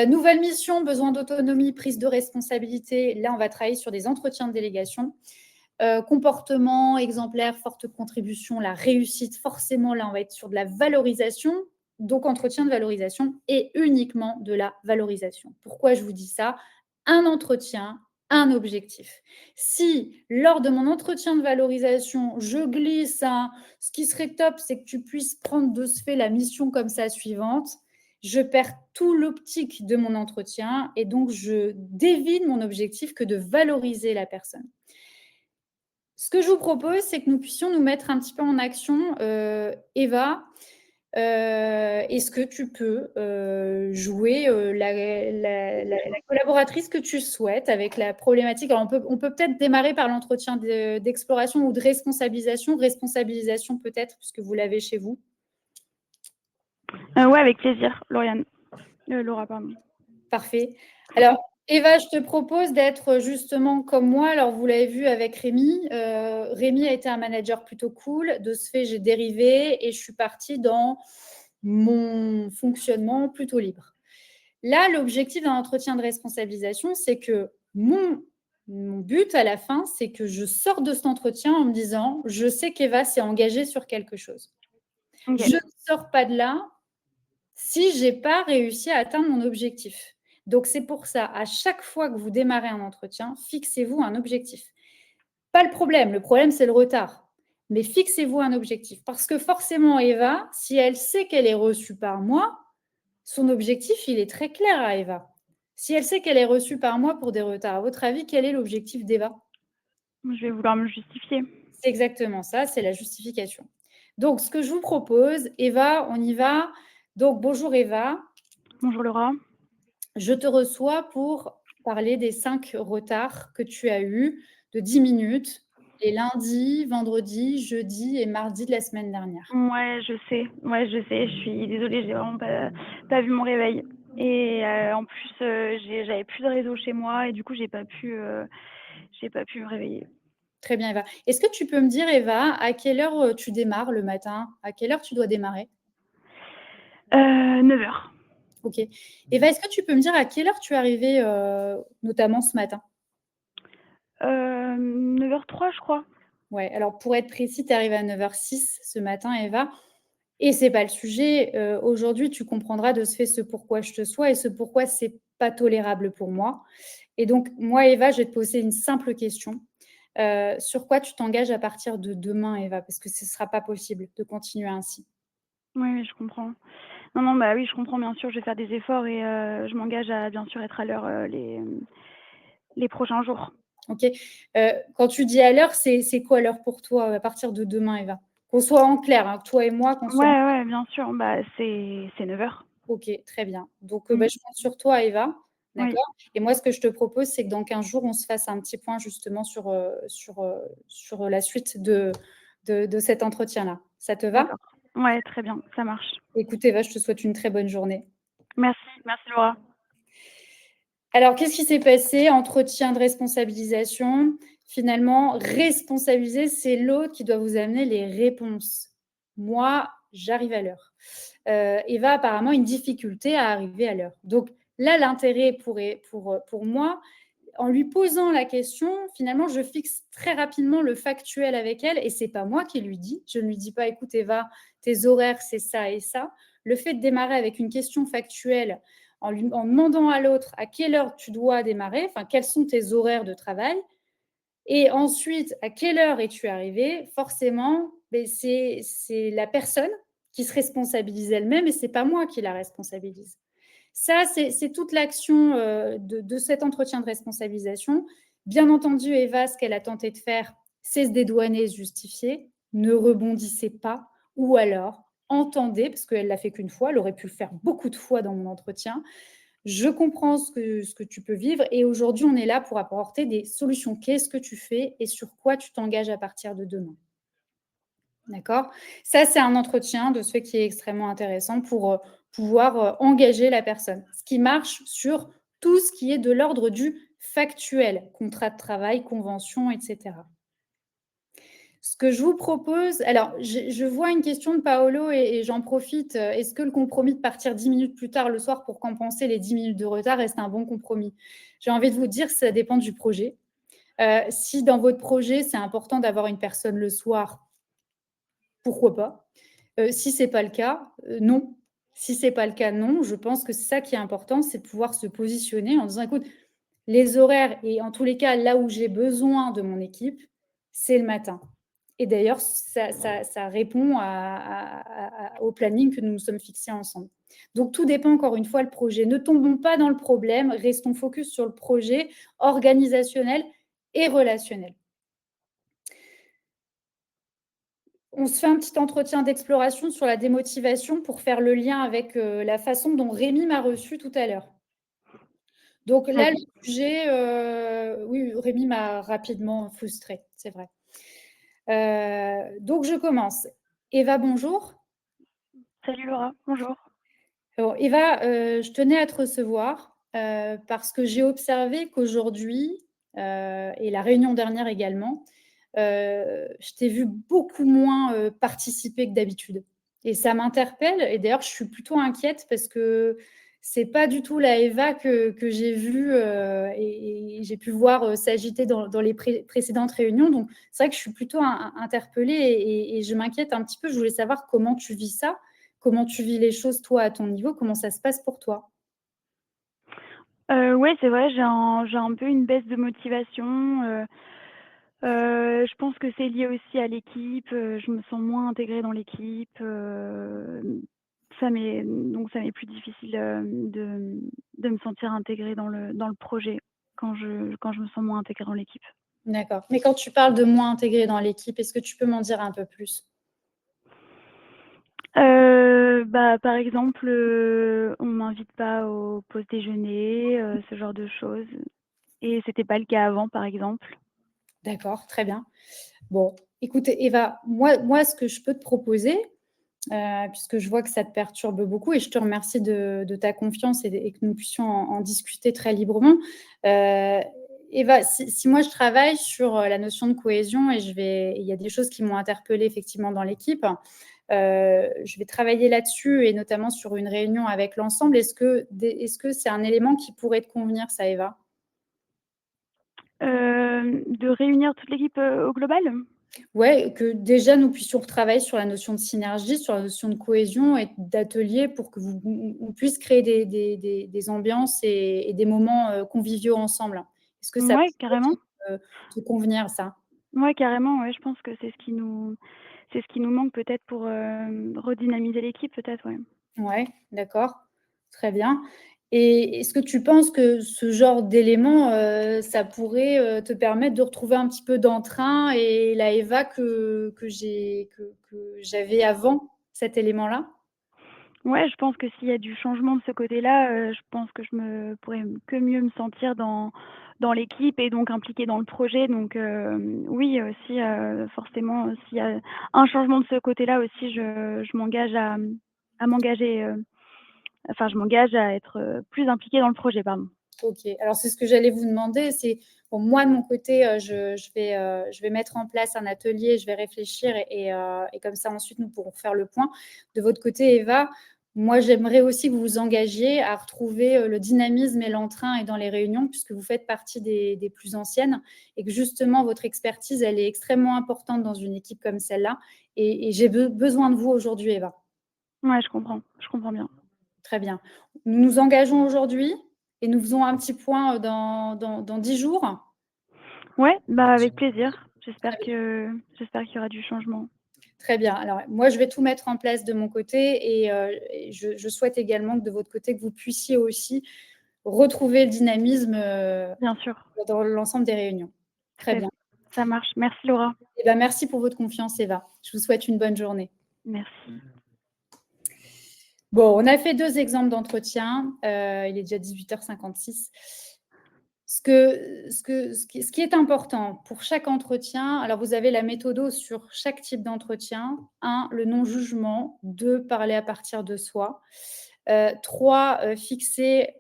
Nouvelle mission, besoin d'autonomie, prise de responsabilité. Là, on va travailler sur des entretiens de délégation. Comportement exemplaire, forte contribution, la réussite. Forcément, là, on va être sur de la valorisation. Donc, entretien de valorisation et uniquement de la valorisation. Pourquoi je vous dis ça? Un entretien, un objectif. Si, lors de mon entretien de valorisation, je glisse ce qui serait top, c'est que tu puisses prendre de ce fait la mission comme ça suivante, je perds tout l'optique de mon entretien et donc je dévie mon objectif que de valoriser la personne. Ce que je vous propose, c'est que nous puissions nous mettre un petit peu en action. Eva, est-ce que tu peux jouer la collaboratrice que tu souhaites avec la problématique? Alors, on peut peut-être démarrer par l'entretien d'exploration ou de responsabilisation. Responsabilisation peut-être, puisque vous l'avez chez vous. Ouais, avec plaisir, Lauriane. Laura, pardon. Parfait. Alors, Eva, je te propose d'être justement comme moi. Alors, vous l'avez vu avec Rémi. Rémi a été un manager plutôt cool. De ce fait, j'ai dérivé et je suis partie dans mon fonctionnement plutôt libre. Là, l'objectif d'un entretien de responsabilisation, c'est que mon but à la fin, c'est que je sorte de cet entretien en me disant, je sais qu'Eva s'est engagée sur quelque chose. Okay. Je ne sors pas de là si je n'ai pas réussi à atteindre mon objectif. Donc, c'est pour ça, à chaque fois que vous démarrez un entretien, fixez-vous un objectif. Pas le problème, c'est le retard. Mais fixez-vous un objectif. Parce que forcément, Eva, si elle sait qu'elle est reçue par moi, son objectif, il est très clair à Eva. Si elle sait qu'elle est reçue par moi pour des retards, à votre avis, quel est l'objectif d'Eva? Je vais vouloir me justifier. C'est exactement ça, c'est la justification. Donc, ce que je vous propose, Eva, on y va. Donc, bonjour Eva. Bonjour Laura. Je te reçois pour parler des 5 retards que tu as eus de 10 minutes les lundis, vendredis, jeudi et mardi de la semaine dernière. Ouais, je sais. Je suis désolée, j'ai vraiment pas vu mon réveil. Et en plus, j'avais plus de réseau chez moi et du coup, j'ai pas pu me réveiller. Très bien, Eva. Est-ce que tu peux me dire, Eva, à quelle heure tu démarres le matin? À quelle heure tu dois démarrer? 9h. Ok. Eva, est-ce que tu peux me dire à quelle heure tu es arrivée, notamment ce matin? 9h03, je crois. Ouais, alors pour être précis, tu es arrivée à 9h06 ce matin, Eva. Et ce n'est pas le sujet. Aujourd'hui, tu comprendras de ce fait ce pourquoi je te sois et ce pourquoi ce n'est pas tolérable pour moi. Et donc, moi, Eva, je vais te poser une simple question. Sur quoi tu t'engages à partir de demain, Eva? Parce que ce ne sera pas possible de continuer ainsi. Oui, je comprends. Non, bah oui, je comprends, bien sûr, je vais faire des efforts et je m'engage à bien sûr être à l'heure les prochains jours. Ok. Quand tu dis à l'heure, c'est quoi l'heure pour toi à partir de demain, Eva? Qu'on soit en clair, hein, toi et moi, qu'on soit... Ouais, bien sûr, bah, c'est 9h. Ok, très bien. Donc, je compte sur toi, Eva. D'accord. Oui. Et moi, ce que je te propose, c'est que dans 15 jours, on se fasse un petit point justement sur la suite de cet entretien-là. Ça te va? D'accord. Ouais, très bien, ça marche. Écoute, Eva, je te souhaite une très bonne journée. Merci Laura. Alors, qu'est-ce qui s'est passé? Entretien de responsabilisation. Finalement, responsabiliser, c'est l'autre qui doit vous amener les réponses. Moi, j'arrive à l'heure. Eva, apparemment, une difficulté à arriver à l'heure. Donc là, l'intérêt pour moi, en lui posant la question, finalement, je fixe très rapidement le factuel avec elle et ce n'est pas moi qui lui dis. Je ne lui dis pas, écoute Eva, tes horaires, c'est ça et ça. Le fait de démarrer avec une question factuelle, en demandant à l'autre à quelle heure tu dois démarrer, enfin, quels sont tes horaires de travail, et ensuite, à quelle heure es-tu arrivé? Forcément, c'est la personne qui se responsabilise elle-même et ce n'est pas moi qui la responsabilise. Ça, c'est toute l'action de cet entretien de responsabilisation. Bien entendu, Eva, ce qu'elle a tenté de faire, c'est se dédouaner, se justifier. Ne rebondissez pas. Ou alors, entendez, parce qu'elle ne l'a fait qu'une fois, elle aurait pu le faire beaucoup de fois dans mon entretien. Je comprends ce que tu peux vivre et aujourd'hui, on est là pour apporter des solutions. Qu'est-ce que tu fais et sur quoi tu t'engages à partir de demain? D'accord? Ça, c'est un entretien de ce fait qui est extrêmement intéressant pour pouvoir engager la personne. Ce qui marche sur tout ce qui est de l'ordre du factuel, contrat de travail, convention, etc. Ce que je vous propose, alors je vois une question de Paolo et j'en profite. Est-ce que le compromis de partir 10 minutes plus tard le soir pour compenser les 10 minutes de retard reste un bon compromis? J'ai envie de vous dire que ça dépend du projet. Si dans votre projet, c'est important d'avoir une personne le soir, pourquoi pas? Si ce n'est pas le cas, non. Si ce n'est pas le cas, non. Je pense que c'est ça qui est important, c'est de pouvoir se positionner en disant: «Écoute, les horaires et en tous les cas, là où j'ai besoin de mon équipe, c'est le matin». Et d'ailleurs, ça répond au planning que nous nous sommes fixés ensemble. Donc tout dépend encore une fois le projet. Ne tombons pas dans le problème, restons focus sur le projet organisationnel et relationnel. On se fait un petit entretien d'exploration sur la démotivation pour faire le lien avec, la façon dont Rémi m'a reçue tout à l'heure. Donc là, le OK. sujet, oui, Rémi m'a rapidement frustrée, c'est vrai. Donc je commence. Eva, bonjour. Salut Laura, bonjour. Alors Eva, je tenais à te recevoir, parce que j'ai observé qu'aujourd'hui, et la réunion dernière également, je t'ai vu beaucoup moins, participer que d'habitude et ça m'interpelle et d'ailleurs je suis plutôt inquiète parce que c'est pas du tout la Eva que j'ai vue, et j'ai pu voir, s'agiter dans les précédentes réunions donc c'est vrai que je suis plutôt interpellée et je m'inquiète un petit peu. Je voulais savoir comment tu vis ça? Comment tu vis les choses toi à ton niveau? Comment ça se passe pour toi? Ouais, c'est vrai, j'ai un peu une baisse de motivation, je pense que c'est lié aussi à l'équipe, je me sens moins intégrée dans l'équipe, ça m'est plus difficile, de me sentir intégrée dans le projet quand je me sens moins intégrée dans l'équipe. D'accord. Mais quand tu parles de moins intégrée dans l'équipe, est-ce que tu peux m'en dire un peu plus? Bah, par exemple, on m'invite pas au pause déjeuner, ce genre de choses et c'était pas le cas avant, par exemple. D'accord, très bien. Bon, écoute Eva, moi ce que je peux te proposer, puisque je vois que ça te perturbe beaucoup et je te remercie de ta confiance et que nous puissions en discuter très librement. Heu, Eva, si moi je travaille sur, la notion de cohésion et il y a des choses qui m'ont interpellée effectivement dans l'équipe, je vais travailler là-dessus et notamment sur une réunion avec l'ensemble. Est-ce que c'est un élément qui pourrait te convenir ça, Eva? De réunir toute l'équipe, au global? Ouais, que déjà nous puissions retravailler sur la notion de synergie, sur la notion de cohésion et d'atelier pour que on puisse créer des ambiances et des moments, conviviaux ensemble. Est-ce que ça Ouais, pourrait carrément. te convenir ça? Ouais, carrément, ouais, je pense que c'est ce qui nous manque peut-être pour, redynamiser l'équipe peut-être, ouais. Ouais, d'accord, très bien et est-ce que tu penses que ce genre d'élément, ça pourrait, te permettre de retrouver un petit peu d'entrain et la Eva que j'avais avant cet élément-là? Ouais, je pense que s'il y a du changement de ce côté-là, je pense que je me pourrais que mieux me sentir dans l'équipe et donc impliquée dans le projet donc oui, si, forcément, s'il y a un changement de ce côté-là aussi, je m'engage à m'engager, enfin je m'engage à être, plus impliquée dans le projet, pardon. OK. Alors c'est ce que j'allais vous demander, c'est bon moi de mon côté, je vais mettre en place un atelier, je vais réfléchir et comme ça ensuite nous pourrons faire le point. De votre côté Eva, moi j'aimerais aussi que vous vous engagiez à retrouver, le dynamisme et l'entrain et dans les réunions puisque vous faites partie des plus anciennes et que justement votre expertise, elle est extrêmement importante dans une équipe comme celle-là et j'ai besoin de vous aujourd'hui Eva. Ouais, je comprends bien. Très bien. Nous nous engageons aujourd'hui et nous faisons un petit point, dans 10 jours? Ouais, bah, avec plaisir. Très bien. J'espère qu'il y aura du changement. Très bien. Alors moi, je vais tout mettre en place de mon côté et je souhaite également que de votre côté, que vous puissiez aussi retrouver le dynamisme, Bien sûr, dans l'ensemble des réunions. Très tout à bien. fait. Ça marche. Merci Laura. Eh ben, merci pour votre confiance Eva. Je vous souhaite une bonne journée. Merci. Bon, on a fait 2 exemples d'entretien, il est déjà 18h56. Ce qui est important pour chaque entretien, alors vous avez la méthode sur chaque type d'entretien. 1, le non-jugement. 2, parler à partir de soi. 3, fixer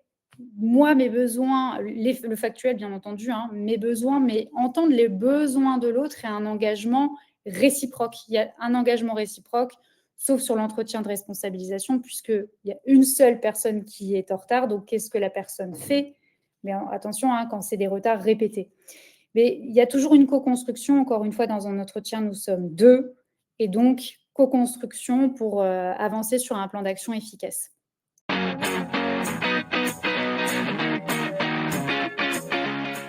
moi mes besoins, le factuel bien entendu, hein, mes besoins, mais entendre les besoins de l'autre et un engagement réciproque. Il y a un engagement réciproque, sauf sur l'entretien de responsabilisation, puisqu'il y a une seule personne qui est en retard. Donc, qu'est-ce que la personne fait? Mais attention, quand c'est des retards répétés. Mais il y a toujours une co-construction. Encore une fois, dans un entretien, nous sommes 2. Et donc, co-construction pour avancer sur un plan d'action efficace.